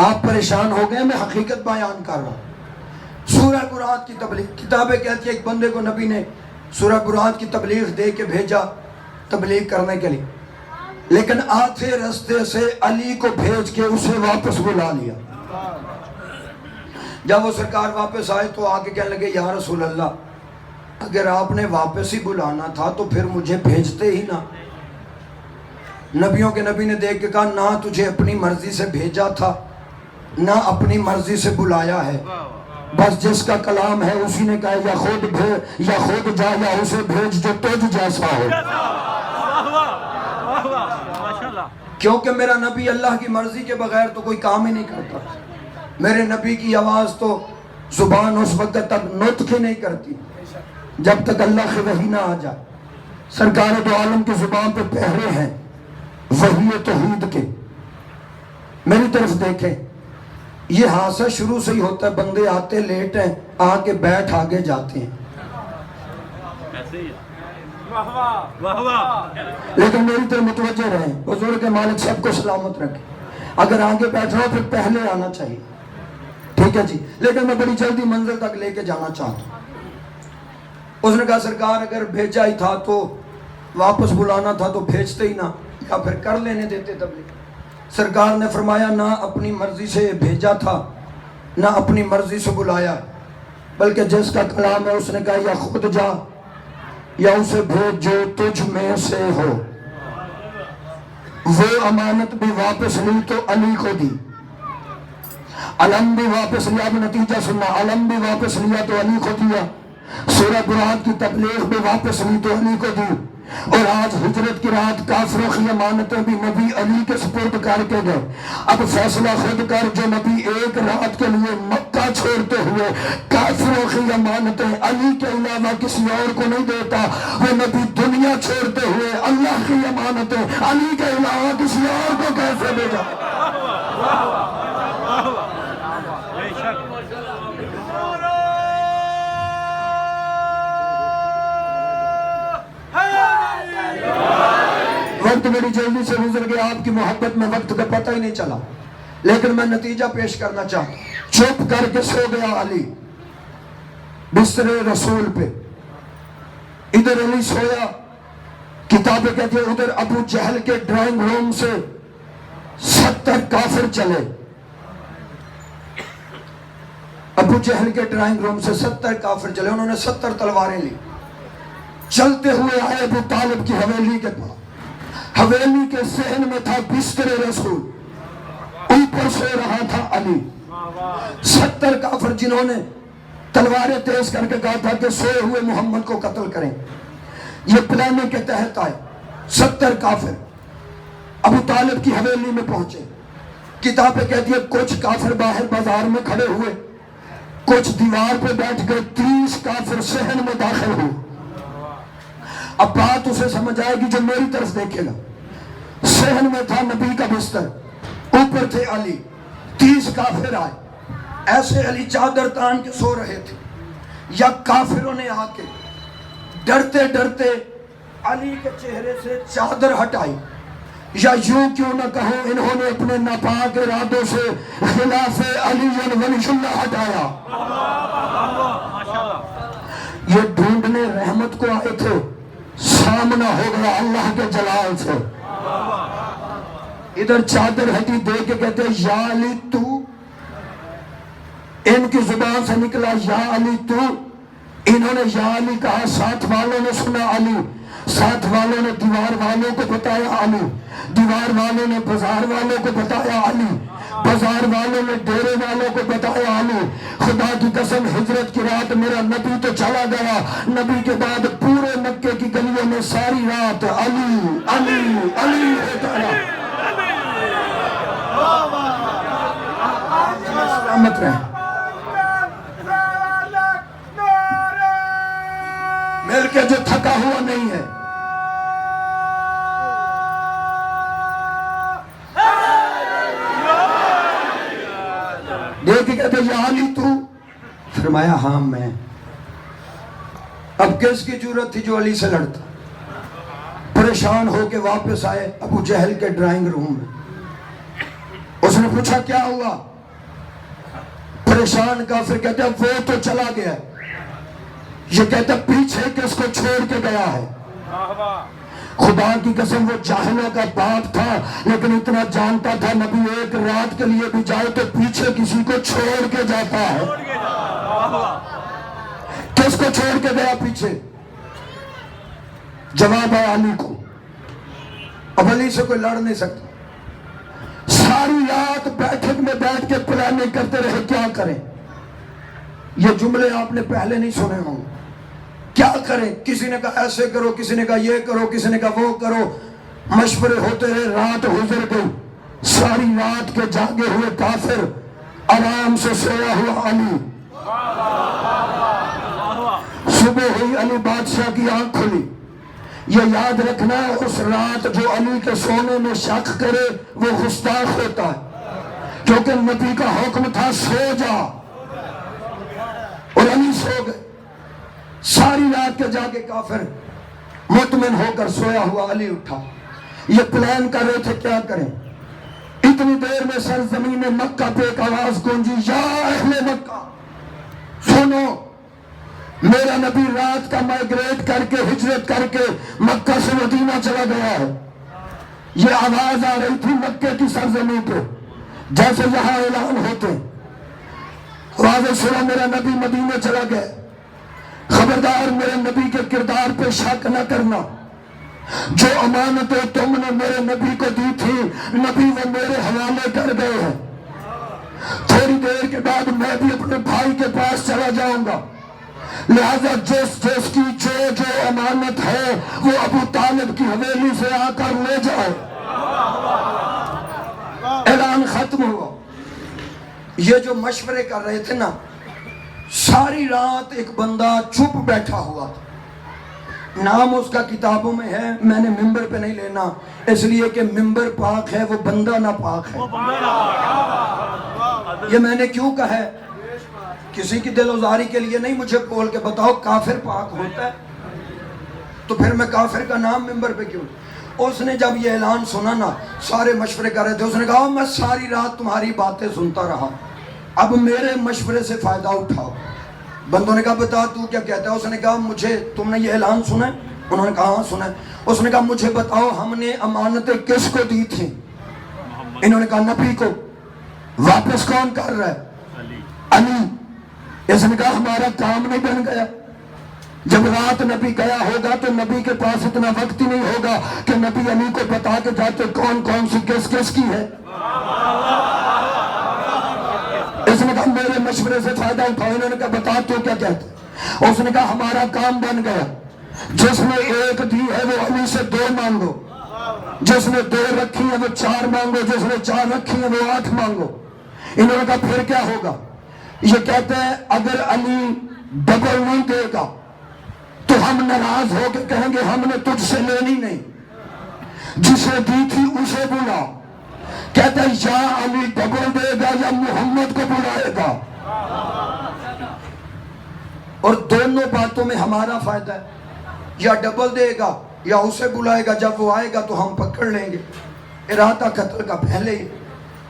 آپ پریشان ہو گئے، میں حقیقت بیان کر رہا ہوں۔ سورہ برات کی تبلیغ، کتابیں کہتی ہے ایک بندے کو نبی نے سورہ برات کی تبلیغ دے کے بھیجا تبلیغ کرنے کے لیے، لیکن آدھے رستے سے علی کو بھیج کے اسے واپس بلا لیا۔ جب وہ سرکار واپس آئے تو آگے کہنے لگے یا رسول اللہ، اگر آپ نے واپس ہی بلانا تھا تو پھر مجھے بھیجتے ہی نہ۔ نبیوں کے نبی نے دیکھ کے کہا نہ تجھے اپنی مرضی سے بھیجا تھا نہ اپنی مرضی سے بلایا ہے، بس جس کا کلام ہے اسی نے کہا یا خود جا یا اسے بھیج جو تجھ جیسا ہو۔ کیونکہ میرا نبی اللہ کی مرضی کے بغیر تو کوئی کام ہی نہیں کرتا۔ میرے نبی کی آواز تو زبان اس وقت تک نطق ہی نہیں کرتی جب تک اللہ کی وحی نہ آ جائے۔ سرکار دو عالم کی زبان پہ پہرے ہیں وحی توحید کے۔ میری طرف دیکھیں، یہ حادثہ شروع سے ہی ہوتا ہے، بندے آتے لیٹ ہیں، آ کے بیٹھ آگے جاتے ہیں، لیکن میری طرف متوجہ رہیں، حضور کے مالک سب کو سلامت رکھے۔ اگر آگے بیٹھ رہا ہو پھر پہلے آنا چاہیے، ٹھیک ہے جی، لیکن میں بڑی جلدی منزل تک لے کے جانا چاہتا ہوں۔ اس نے کہا سرکار اگر بھیجا ہی تھا تو واپس بلانا تھا تو بھیجتے ہی نہ، یا پھر کر لینے دیتے تبلیغ۔ سرکار نے فرمایا نہ اپنی مرضی سے بھیجا تھا نہ اپنی مرضی سے بلایا، بلکہ جس کا کلام ہے اس نے کہا یا خود جا یا اسے بھیج جو تجھ میں سے ہو۔ وہ امانت بھی واپس لی تو علی کو دی، علم بھی واپس لیا۔ اب نتیجہ سننا، علم بھی واپس لیا تو علی کو دیا، سورہ برات کی تبلیغ بھی واپس لی تو علی کو دی، اور آج ہجرت کی رات کافروں کی امانتیں بھی نبی علی کے سپرد کر کے گئے۔ اب فیصلہ خود کر، جو نبی ایک رات کے لیے مکہ چھوڑتے ہوئے کافروں کی امانتیں علی کے علاوہ کسی اور کو نہیں دیتا، وہ نبی دنیا چھوڑتے ہوئے اللہ کی امانتیں علی کے علاوہ کسی اور کو کیسے دے جائے؟ وقت بڑی جلدی سے گزر گیا، آپ کی محبت میں وقت کا پتہ ہی نہیں چلا، لیکن میں نتیجہ پیش کرنا چاہتا ہوں۔ چپ کر کے سو گیا علی بستر رسول پہ، ادھر علی سویا، کتابیں کہتی ہیں ادھر ابو جہل کے ڈرائنگ روم سے 70 کافر چلے، ابو جہل کے ڈرائنگ روم سے 70 کافر چلے، انہوں نے 70 تلواریں لی، چلتے ہوئے آئے ابو طالب کی حویلی کے پاس، حویلی کے صحن میں تھا بستر رسول، اوپر سو رہا تھا علی۔ 70 کافر جنہوں نے تلواریں تیز کر کے کہا تھا کہ سوئے ہوئے محمد کو قتل کریں، یہ پلانوں کے تحت آئے۔ 70 کافر ابو طالب کی حویلی میں پہنچے، کتابیں کہتی ہیں کچھ کافر باہر بازار میں کھڑے ہوئے، کچھ دیوار پہ بیٹھ گئے، 30 کافر صحن میں داخل ہوئے۔ اب بات اسے سمجھ آئے گی جو میری طرف دیکھے گا۔ صحن میں تھا نبی کا بستر، اوپر تھے علی، 30 کافر آئے، ایسے علی چادر تان کے سو رہے تھے، یا کافروں نے آ کے ڈرتے ڈرتے علی کے چہرے سے چادر ہٹائی، یا یوں کیوں نہ کہوں انہوں نے اپنے ناپاک ارادوں سے خلاف علی ولی اللہ ہٹایا۔ یہ ڈھونڈنے رحمت کو آئے تھے، سامنا ہو گیا اللہ کے جلال سے۔ ادھر چادر ہٹی، دے کے کہتے یا علی تو، ان کی زبان سے نکلا یا علی تو، انہوں نے یا علی کہا، ساتھ والوں نے سنا علی، ساتھ والوں نے دیوار والوں کو بتایا علی، دیوار والوں نے بازار والوں کو بتایا علی، بازار والوں نے ڈیرے والوں کو بتایا علی۔ خدا کی قسم ہجرت کی رات میرا نبی تو چلا گیا، نبی کے بعد پورے مکے کی گلیوں میں ساری رات علی علی علی ہوتا رہا۔ سلامت رہے، مل کے جو تھکا ہوا نہیں ہے۔ دیکھ کے کہتے یا علی تو، فرمایا ہاں میں۔ اب کس کی جرت تھی جو علی سے لڑتا؟ پریشان ہو کے واپس آئے ابو جہل کے ڈرائنگ روم میں، اس نے پوچھا کیا ہوا؟ پریشان کافر کہتے ہیں وہ تو چلا گیا، یہ کہتا پیچھے کس کو چھوڑ کے گیا ہے؟ خدا کی قسم وہ جاہلوں کا باپ تھا، لیکن اتنا جانتا تھا نبی ایک رات کے لیے بھی جائے تو پیچھے کسی کو چھوڑ کے جاتا ہے۔ کس کو چھوڑ کے گیا پیچھے؟ جواب ہے علی کو۔ اب علی سے کوئی لڑ نہیں سکتا، ساری رات بیٹھک میں بیٹھ کے پلاننگ کرتے رہے کیا کریں۔ یہ جملے آپ نے پہلے نہیں سنے ہوں، کیا کریں؟ کسی نے کہا ایسے کرو، کسی نے کہا یہ کرو، کسی نے کہا وہ کرو، مشورے ہوتے رہے، رات گزر گئی۔ ساری رات کے جاگے ہوئے کافر، آرام سے سویا ہوا علی۔ صبح ہوئی، علی بادشاہ کی آنکھ کھلی۔ یہ یاد رکھنا اس رات جو علی کے سونے میں شک کرے وہ گستاخ ہوتا ہے، کیونکہ نبی کا حکم تھا سو جا، اور علی سو گئے۔ ساری رات کے جاگے کافر مطمئن ہو کر سویا ہوا علی اٹھا۔ یہ پلان کر رہے تھے کیا کریں۔ اتنی دیر میں سرزمین مکہ پہ ایک آواز گونجی، یا اہل مکہ سنو، میرا نبی رات کا مائگریٹ کر کے ہجرت کر کے مکہ سے مدینہ چلا گیا ہے۔ یہ آواز آ رہی تھی مکے کی سرزمین پہ، جیسے یہاں اعلان ہوتے، آواز سنا میرا نبی مدینہ چلا گیا، خبردار میرے نبی کے کردار پہ شک نہ کرنا، جو امانتیں تم نے میرے نبی کو دی تھی نبی وہ میرے حوالے کر گئے ہیں۔ تھوڑی دیر کے بعد میں بھی اپنے بھائی کے پاس چلا جاؤں گا، لہذا جس کی جو امانت ہے وہ ابو طالب کی حویلی سے آ کر لے جائے۔ اعلان ختم ہوا۔ یہ جو مشورے کر رہے تھے نا، ساری رات ایک بندہ چپ بیٹھا ہوا تھا، نام اس کا کتابوں میں ہے، میں نے ممبر پہ نہیں لینا اس لیے کہ ممبر پاک ہے، وہ بندہ نہ پاک ہے۔ یہ میں نے کیوں کہا ہے؟ کسی کی دل آزاری کے لیے نہیں، مجھے بول کے بتاؤ کافر پاک ہوتا ہے؟ تو پھر میں کافر کا نام ممبر پہ کیوں؟ اس نے جب یہ اعلان سنا نا، سارے مشورے کر رہے تھے، اس نے کہا میں ساری رات تمہاری باتیں سنتا رہا، اب میرے مشورے سے فائدہ اٹھاؤ۔ بندوں نے کہا بتا تو کیا کہتا ہے؟ اس نے کہا مجھے، تم نے یہ اعلان سنا ہے؟ انہوں نے کہا ہاں سنا ہے۔ اس نے کہا مجھے بتاؤ ہم نے امانتیں کس کو دی تھیں؟ انہوں نے کہا نبی کو۔ واپس کون کر رہا ہے؟ علی۔ اس نے کہا ہمارا کام نہیں بن گیا۔ جب رات نبی گیا ہوگا تو نبی کے پاس اتنا وقت ہی نہیں ہوگا کہ نبی علی کو بتا کے جاتے کون کون سی کس کی ہے۔ اس نے کہا میرے مشورے سے فائدہ اٹھاؤ۔ انہوں نے کہا بتا تو کیا کہتے؟ اس نے کہا ہمارا کام بن گیا، جس نے ایک دی ہے وہ علی سے 2 مانگو، جس نے 2 رکھی ہے وہ 4 مانگو، جس نے 4 رکھی ہے وہ 8 مانگو۔ انہوں نے کہا پھر کیا ہوگا؟ یہ کہتے ہیں اگر علی ڈبل نہیں دے گا تو ہم ناراض ہو کے کہیں گے ہم نے تجھ سے لینی نہیں، جسے دی تھی اسے بلا۔ کہتا ہے یا علی ڈبل دے گا یا محمد کو بلائے گا، اور دونوں باتوں میں ہمارا فائدہ ہے، یا ڈبل دے گا یا اسے بلائے گا، جب وہ آئے گا تو ہم پکڑ لیں گے۔ ارادہ قتل کا پہلے ہی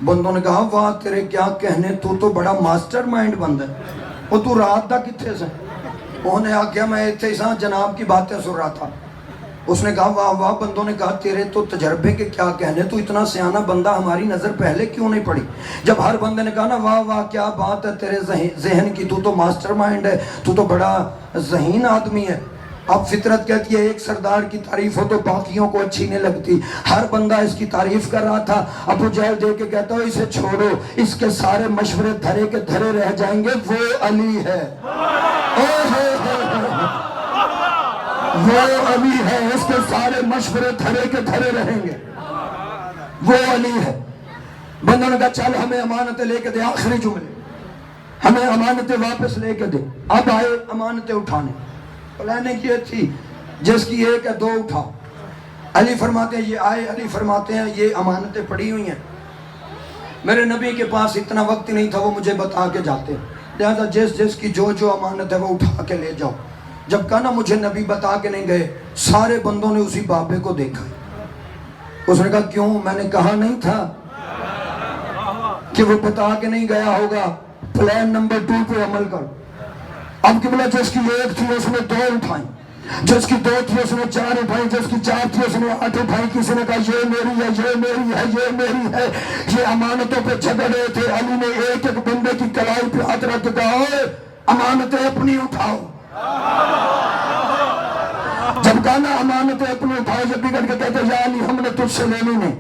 بندوں نے کہا واہ تیرے کیا کہنے، تو بڑا ماسٹر مائنڈ بند ہے، وہ تو رات دا کتھے سے؟ انہوں نے آگیا میں اتھے ساں جناب کی باتیں سن رہا تھا۔ اس نے کہا واہ واہ۔ بندوں نے کہا تیرے تو تجربے کے کیا کہنے، تو اتنا سیانہ بندہ ہماری نظر پہلے کیوں نہیں پڑی؟ جب ہر بندے نے کہا نا واہ واہ کیا بات ہے تیرے ذہن کی، تو ماسٹر مائنڈ ہے، تو بڑا ذہین آدمی ہے۔ اب فطرت کہتی ہے ایک سردار کی تعریف ہو تو باقیوں کو اچھی نہیں لگتی۔ ہر بندہ اس کی تعریف کر رہا تھا۔ ابو جہل دے کے کہتا ہو اسے چھوڑو، اس کے سارے مشورے دھرے کے دھرے رہ جائیں گے، وہ علی ہے، وہ علی ہے، اس کے سارے مشورے دھرے کے دھرے رہیں گے، وہ علی ہے۔ بندوں نے کہا چل ہمیں امانتیں لے کے دے، آخری جملے، ہمیں امانتیں واپس لے کے دے۔ اب آئے امانتیں اٹھانے، پلاننگ یہ تھی جس کی 1 ہے 2 اٹھا۔ علی فرماتے ہیں یہ آئے، علی فرماتے ہیں یہ امانتیں پڑی ہوئی ہیں، میرے نبی کے پاس اتنا وقت ہی نہیں تھا، وہ مجھے بتا کے جاتے، لہذا جس کی جو امانت ہے وہ اٹھا کے لے جاؤ۔ جب کہا نا مجھے نبی بتا کے نہیں گئے، سارے بندوں نے اسی بابے کو دیکھا۔ اس نے کہا کیوں؟ میں نے کہا نہیں تھا کہ وہ بتا کے نہیں گیا ہوگا، پلان نمبر 2 پہ عمل کر۔ اب قبلہ جس کی 1 تھی اس نے 2 اٹھائیں، جس کی 2 تھی اس نے 4 اٹھائیں، جس کی 4 تھی اس نے 8 اٹھائیں۔ کسی نے کہا یہ میری ہے، یہ میری ہے، یہ میری ہے۔ یہ امانتوں پہ جھگڑ رہے تھے۔ علی نے ایک بندے کی کلائی پہ ہاتھ رکھ کے کہا اوے امانتیں اپنی اٹھاؤ۔ جب کہا نا امانتیں اپنی اٹھاؤ، جب بگڑ کے کہتے یا علی ہم نے تجھ سے لینی نہیں،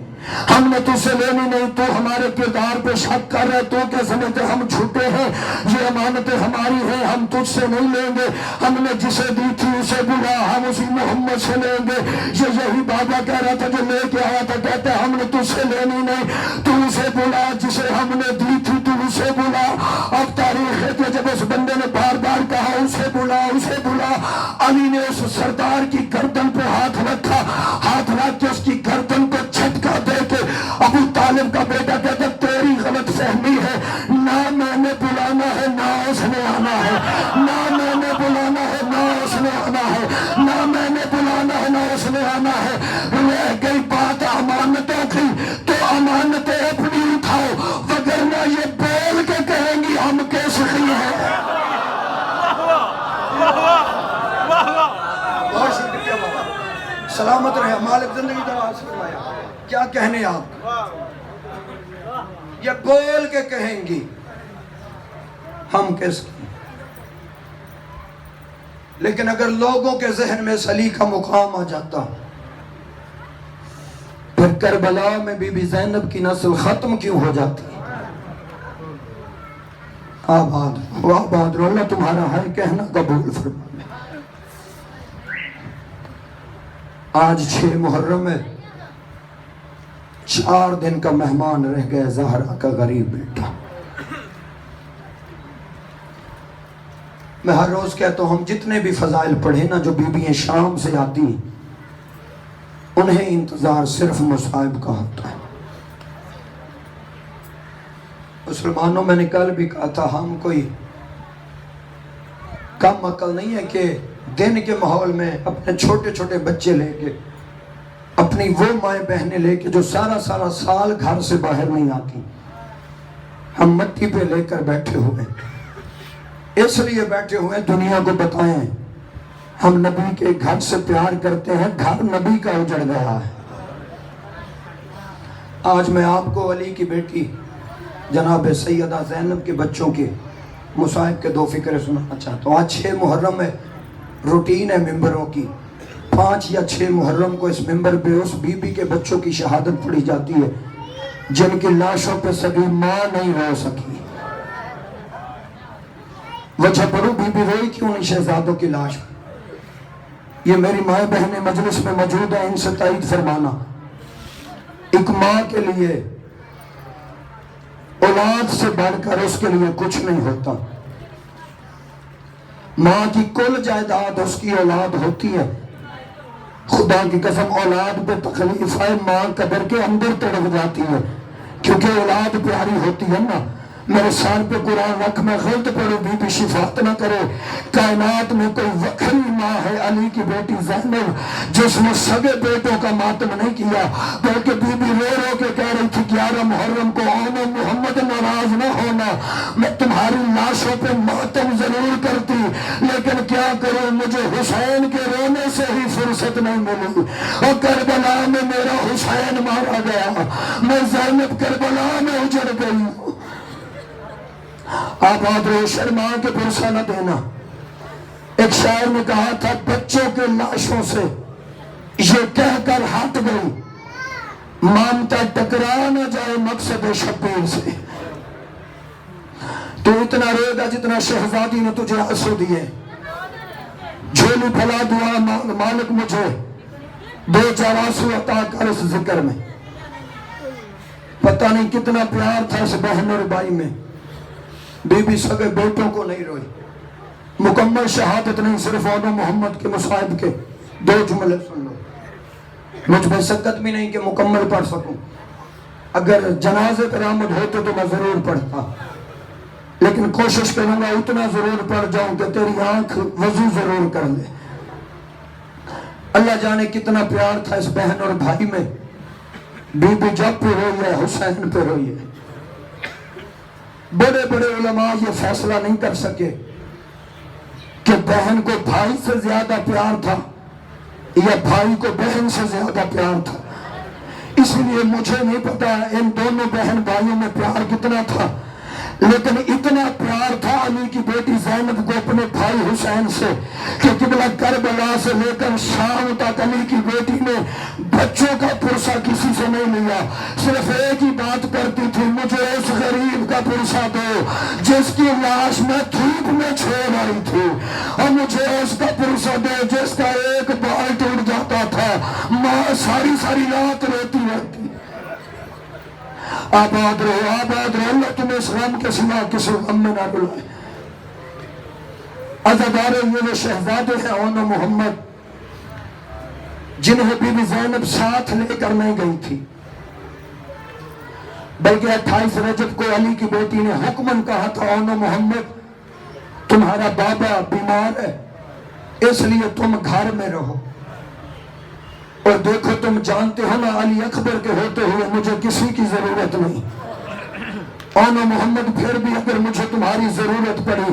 ہم نے تجھ سے لینی نہیں، تو ہمارے کردار پہ شک کر رہے، تو کیا سمجھتے ہم جھوٹے ہیں؟ یہ امانتیں ہماری ہیں، ہم تجھ سے نہیں لیں گے، ہم نے جسے دی تھی اسے بلا، ہم اسی محمد سے لیں گے۔ یہی بابا کہہ رہا تھا جو لے کے آیا تھا، کہتے ہم نے تجھ سے لینی نہیں، تو اسے بلا، جسے ہم نے دی تھی تو اسے بلا۔ اب تاریخ ہے کہ جب اس بندے نے بار بار کہا اسے بلا اسے بلا، علی نے اس سردار کی گردن پہ ہاتھ رکھا، ہاتھ رکھ کے اس کی گردن کو جھٹکا دے کے ابو طالب کا بیٹا کہتا تیری غلط فہمی ہے، نہ میں نے بلانا ہے نہ اس نے آنا ہے، نہ میں نے بلانا ہے نہ اس نے آنا ہے، نہ میں نے بلانا ہے نہ اس نے آنا ہے۔ رہ گئی بات امانتوں کی تو امانتیں اپنی اٹھاؤ، وگرنہ یہ بول کے کہیں گی ہم کیس نہیں ہیں۔ بہت شکریہ بابا، سلامت رہے، مالک زندگی دراز فرمایا۔ کیا کہنے آپ یہ بول کے کہیں گی ہم کس کی، لیکن اگر لوگوں کے ذہن میں سلی کا مقام آ جاتا، پھر کربلا میں بی بی زینب کی نسل ختم کیوں ہو جاتی؟ آباد رو، اللہ تمہارا ہر کہنا قبول فرما۔ آج 6 محرم ہے، 4 دن کا مہمان رہ گیا زہرا کا غریب بیٹا۔ میں ہر روز کہتا ہوں ہم جتنے بھی فضائل پڑھیں نا، جو بیویاں شام سے آتی ہیں انہیں انتظار صرف مصائب کا ہوتا ہے۔ مسلمانوں، میں نے کل بھی کہا تھا، ہم کوئی کم عقل نہیں ہے کہ دن کے ماحول میں اپنے چھوٹے چھوٹے بچے لے کے، اپنی وہ مائیں بہنیں لے کے جو سارا سال گھر سے باہر نہیں آتی، ہم مٹی پہ لے کر بیٹھے ہوئے، اس لیے بیٹھے ہوئے دنیا کو بتائیں ہم نبی کے گھر سے پیار کرتے ہیں، گھر نبی کا اجڑ گیا ہے۔ آج میں آپ کو علی کی بیٹی جناب سیدہ زینب کے بچوں کے مصائب کے 2 فکرے سنانا چاہتا ہوں۔ آج 6 محرم ہے، روٹین ہے ممبروں کی، 5 یا 6 محرم کو اس ممبر پہ اس بی بی کے بچوں کی شہادت پڑھی جاتی ہے جن کی لاشوں پہ سگی ماں نہیں رو سکی۔ وجہ پڑھو بی بی روئی کیوں نہیں شہزادوں کی لاش پہ؟ یہ میری مائیں بہنیں مجلس میں موجود ہیں، ان سے تائید فرمانا۔ ایک ماں کے لیے اولاد سے بڑھ کر اس کے لیے کچھ نہیں ہوتا۔ ماں کی کل جائیداد اس کی اولاد ہوتی ہے۔ خدا کی قسم اولاد پہ تکلیف ہے، ماں قبر کے اندر تڑپ جاتی ہے کیونکہ اولاد پیاری ہوتی ہے نا۔ میرے سر پہ قرآن رکھ، میں غلط پڑھوں بی بی شفاعت نہ کرے۔ کائنات میں کوئی وکھری ماں ہے علی کی بیٹی زینب جس نے سگے بیٹوں کا ماتم نہیں کیا، بلکہ بی بی رو رو کے کہہ رہی تھی 11 محرم کو آنا محمد ناراض نہ ہونا، میں تمہاری لاشوں پہ ماتم ضرور کرتی لیکن کیا کروں، مجھے حسین کے رونے سے ہی فرصت نہیں ملی، اور کربلا میں میرا حسین مارا گیا، میں زینب کربلا میں اجڑ گئی ہوں۔ آباد رہو، شرما کے پرسہ نہ دینا۔ ایک شاعر نے کہا تھا بچوں کے لاشوں سے یہ کہہ کر ہٹ گئی، مانتا ٹکرا نہ جائے مقصد شبیر سے۔ تو اتنا روے گا جتنا شہزادی نے تجھے آنسو دیے۔ جھولی پھیلا دعا مانگ مالک مجھے 2-4 آنسو عطا کر اس ذکر میں۔ پتہ نہیں کتنا پیار تھا اس بہن اور بھائی میں۔ بی بی سگے بیٹوں کو نہیں روئی، مکمل شہادت نہیں، صرف آن محمد کے مصائب کے 2 جملے سن لو۔ مجھ میں سکت بھی نہیں کہ مکمل پڑھ سکوں، اگر جنازے پر آمد ہوتے تو میں ضرور پڑھتا، لیکن کوشش کروں گا اتنا ضرور پڑھ جاؤں کہ تیری آنکھ وضو ضرور کر لے۔ اللہ جانے کتنا پیار تھا اس بہن اور بھائی میں۔ بی بی جب پہ روئی ہے، حسین پہ روئی ہے۔ بڑے بڑے علماء یہ فیصلہ نہیں کر سکے کہ بہن کو بھائی سے زیادہ پیار تھا یا بھائی کو بہن سے زیادہ پیار تھا۔ اس لیے مجھے نہیں پتا ان دونوں بہن بھائیوں میں پیار کتنا تھا، لیکن اتنا پیار تھا علی کی بیٹی زینب کو اپنے بھائی حسین سے کہ قبلہ کربلا سے لے کر شام تک علی کی بیٹی نے بچوں کا پرسہ کسی سے نہیں لیا، صرف ایک ہی بات کرتی تھی، مجھے اس غریب کا پرسہ دو جس کی لاش میں دھوپ میں چھوڑ آئی تھی، اور مجھے اس کا پرسہ دو جس کا ایک بال ٹوٹ جاتا تھا، ماں ساری رات روتی رہتی۔ آباد رہو، اللہ تمہیں اس غم کے سوا کسی غم میں نہ ڈلائے۔ عزادار یہ وہ شہزادے ہیں آن محمد جنہیں بی بی زینب ساتھ لے کر نہیں گئی تھی، بلکہ 28 رجب کو علی کی بیٹی نے حکمن کہا تھا آن محمد تمہارا بابا بیمار ہے اس لیے تم گھر میں رہو، اور دیکھو تم جانتے ہو نا علی اکبر کے ہوتے ہوئے مجھے کسی کی ضرورت نہیں، آنا محمد پھر بھی اگر مجھے تمہاری ضرورت پڑی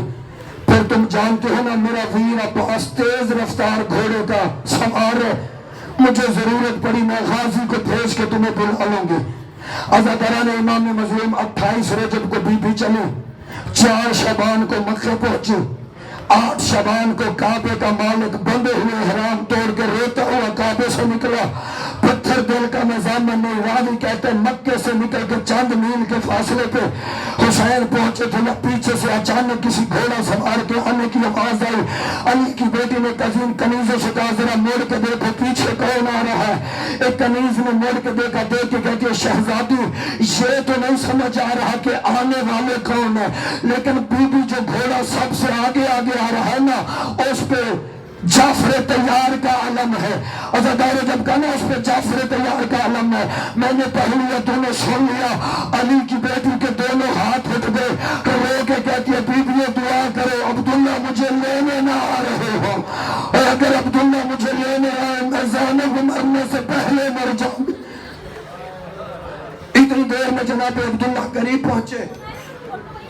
پھر تم جانتے ہو نا میرا ویر عباس تیز رفتار گھوڑے کا سوار ہے، مجھے ضرورت پڑی میں غازی کو بھیج کے تمہیں بلا لوں گی۔ عزاداران امام مظلوم 28 رجب کو بی بی چلی، 4 شعبان کو مکہ پہنچی، 8 شعبان کو کعبے کا مالک بندے ہوئے احرام توڑ کے روتا ہوا کعبے سے نکلا، پتھر دل کا نظام نہیں، راوی کہتے ہیں مکے سے نکل کے چند میل کے فاصلے پہ حسین پہنچے تھے، پیچھے سے اچانک کسی گھوڑا سوار کے آنے کی آواز آئی، علی کی بیٹی نے کزین کنیزوں سے کہا ذرا موڑ کے دیکھو پیچھے کون آ رہا ہے۔ ایک کنیز نے موڑ کے دیکھا، دیکھ کے کہتی ہے شہزادی یہ تو نہیں سمجھ آ رہا کہ آنے والے کون ہیں، لیکن بی بی جو گھوڑا سب سے آگے آ رہا ہے نا اس پہ جعفر طیار کا علم ہے۔ عزادار جب کہا نا اس پہ جعفر طیار کا علم ہے، میں نے پہلویتوں نے سن لیا، علی کی بیٹی کے دونوں ہاتھ اٹھ گئے، رو کے کہتی ہے بیویوں دعا کرو عبداللہ مجھے لینے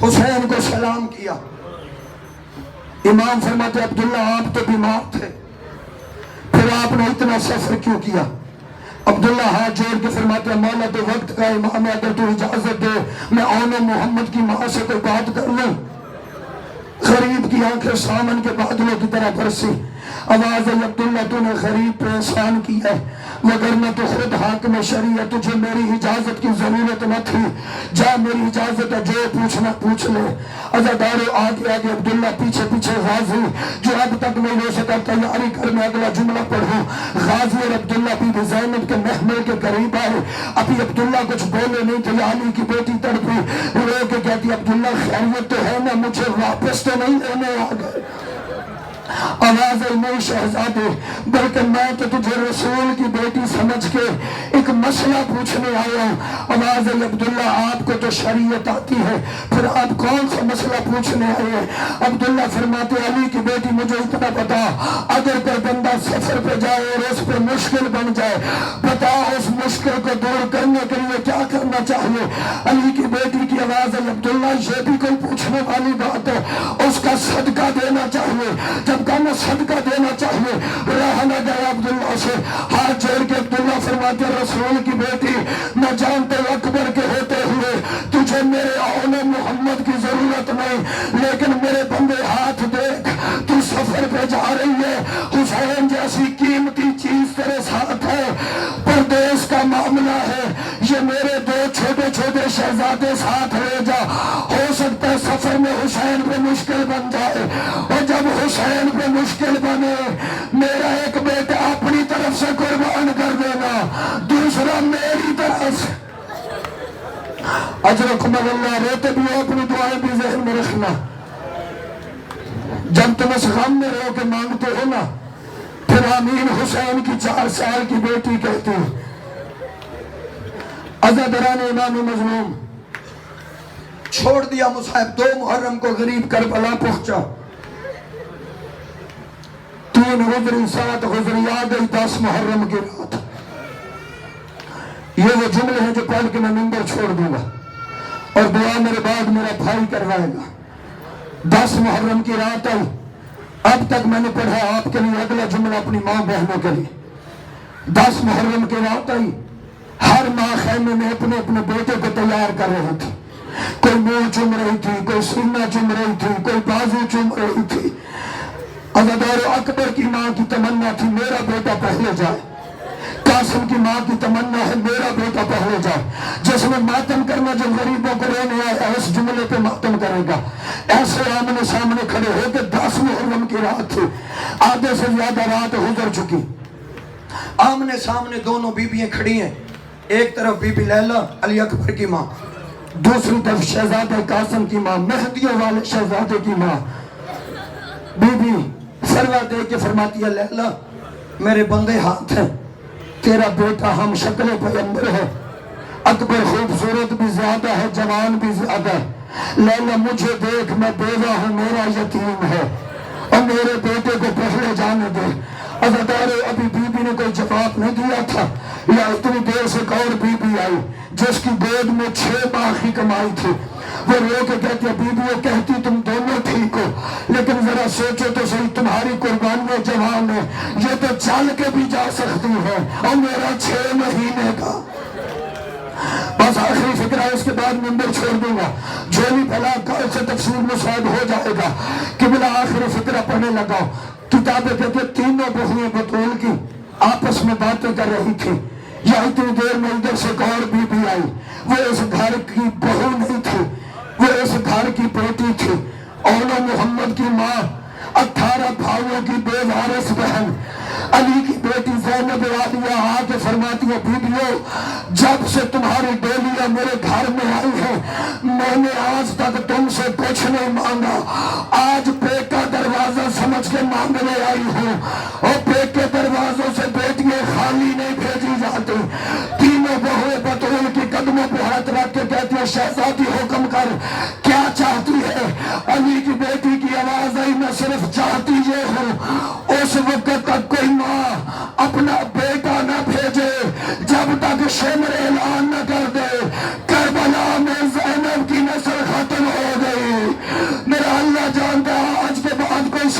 حسین کو سلام کیا. امام فرماتے عبداللہ آپ تو بیمار تھے، پھر آپ نے اتنا سفر کیوں کیا؟ عبداللہ ہاتھ جوڑ کے فرماتے ہیں مولا تو وقت کا امام ہے، اگر تو اجازت دے میں آن محمد کی ماں سے کوئی بات کر لوں. غریب کی آنکھیں سامن کے بادلوں کی طرح برسی. آواز ہے عبداللہ تو نے غریب پہ احسان کیا ہے، مگر میں تو خود حاکم شریعت، تجھے میری اجازت کی ضرورت نہ تھی، جا میری اجازت ہے جو پوچھنا پوچھ لے. عزادارو آگے آگے عبداللہ پیچھے پیچھے غازی جو اب تک نہیں ہو سکا تیاری کر میں اگلا جملہ پڑھوں. غازی اور عبداللہ بی بی زینب کے محمل کے قریب آئے. ابھی عبداللہ کچھ بولے نہیں تھے، علی کی بیٹی تڑپی رو کے کہتی عبداللہ خیریت تو ہے نا، مجھے واپس تو نہیں لینے آ گئے؟ آواز ہے نہیں شہزادے، بلکہ میں تو تجھے رسول کی بیٹی سمجھ کے ایک مسئلہ پوچھنے آیا ہوں. آواز ہے عبداللہ آپ کو تو شریعت آتی ہے، پھر آپ کون سا مسئلہ پوچھنے آئے ہیں؟ عبداللہ فرماتے علی کی بیٹی مجھے اتنا بتا، اگر کوئی بندہ سفر پہ جائے اور اس پہ مشکل بن جائے، بتا اس مشکل کو دور کرنے کے لیے کیا کرنا چاہیے؟ علی کی بیٹی کی آواز ہے عبداللہ یہ بھی کوئی پوچھنے والی بات ہے، اس کا صدقہ دینا چاہیے. جب کہنا صدقہ دینا چاہیے، رہ نہ گیا عبداللہ سے. ہاتھ جوڑ کے عبداللہ فرماتے رسول کی بیٹی میں جانتے اکبر کے ہوتے ہوئے تجھے میرے آن محمد کی ضرورت نہیں، لیکن میرے بندے ہاتھ دیکھ، تو سفر پہ جا رہی ہے، حسین جیسی قیمتی چیز تیرے ساتھ ہے، پردیس کا معاملہ ہے، یہ میرے دو چھوٹے چھوٹے شہزادے ساتھ لے جا، ہو سکتا ہے سفر میں حسین پہ مشکل بن جائے، اور جب حسین پہ مشکل بنے میرا ایک بیٹا اپنی طرف سے قربان کر دینا، دوسرا میری طرف سے. اجرکم اللہ. روتے بھی ہو اپنی دعائیں بھی ذہن میں رکھنا. جب تم اس غم میں رو کے مانگتے ہو نا، پھر آمین حسین کی 4 سال کی بیٹی کہتی ہے. عزاداران امام مظلوم چھوڑ دیا مصعب. 2 محرم کو غریب کربلا پہنچا. 3 غزری 7 غزری آ گئی 10 محرم کی رات. یہ وہ جملے ہیں جو پڑھ کے میں منبر چھوڑ دوں گا اور دعا میرے بعد میرا بھائی کروائے گا. 10 محرم کی رات آئی. اب تک میں نے پڑھا آپ کے لیے اگلا جملہ اپنی ماں بہنوں کے لیے. 10 محرم کی رات آئی. ہر ماں خیمے میں اپنے اپنے بیٹے کو تیار کر رہی تھی. کوئی منہ چوم رہی تھی، کوئی سینہ چوم رہی تھی، کوئی بازو چوم رہی تھی. عزادار اکبر کی ماں کی تمنا تھی میرا بیٹا پہلے جائے. قاسم کی ماں کی تمنا ہے میرا بیٹا پہلے جائے. جس نے ماتم کرنا جو غریبوں کو رونے آیا اس جملے پہ ماتم کرے گا. ایسے آمنے سامنے کھڑے ہو کے 10 محرم کی رات تھی. آدھے سے زیادہ رات گزر چکی. آمنے سامنے دونوں بیویاں کھڑی ہیں. ایک طرف بی بی لیلا علی اکبر کی ماں، دوسری طرف شہزادہ قاسم کی ماں، مہدیوں والے شہزادے کی ماں. بی بی سروا دے کے فرماتی ہے لیلا میرے بندے ہاتھ ہیں، تیرا بیٹا ہم شکل پیغمبر ہے، اکبر خوبصورت بھی زیادہ ہے، جوان بھی زیادہ ہے. لیلا مجھے دیکھ میں بیوہ ہوں، میرا یتیم ہے، اور میرے بیٹے کو پہلے جانے دے. عزادار ابھی بی بی نے کوئی جواب نہیں دیا تھا یا اتنی دیر سے ایک اور بی بی آئی جس کی گود میں 6 ماہ کی کمائی تھی. وہ رو کے کہتی ہے بی بی وہ کہتی تم دونوں ٹھیک ہو، لیکن ذرا سوچو تو صحیح تمہاری قربانیاں جوان ہے، یہ تو چل کے بھی جا سکتی ہے اور میرا 6 مہینے کا. بس آخری فکرہ ہے، اس کے بعد منبر چھوڑ دوں گا. جو بھی بھلا کل سے تفسیر مصعب ہو جائے گا کہ بلا آخری فکرہ پڑھنے لگا. کتابیں کہتے تینوں بہویں بطول کی آپس میں باتیں کر رہی تھی. یا اتنی دیر میں ادھر سے ایک اور بی بی آئی. وہ اس گھر کی بہو نہیں تھی، وہ اس گھر کی بیٹی تھی. اولا محمد کی ماں، 18 بھائیوں کی بے وارث بہن، علی کی بیٹی زینب رادیہ آ کے فرماتی ہے بیبیو جب سے تمہاری ڈولیاں میرے گھر میں آئی ہیں میں نے آج تک تم سے کچھ نہیں مانگا، آج پے کا دروازہ سمجھ کے مانگنے آئی ہوں. اور پے کے دروازوں سے بیٹیاں خالی نہیں بھیجی جاتی. تینوں بہویں بطول کی قدموں پہ ہاتھ رکھ کے کہتی ہے شہزادی حکم کر کیا چاہتی ہے؟ علی کی بیٹی کی آواز آئی میں صرف چاہتی یہ ہوں اس وقت تک کوئی ماں اپنا بیٹا نہ بھیجے جب تک شمر اعلان نہ کر دے کربلا میں زینب کی نسل ختم ہو گئی.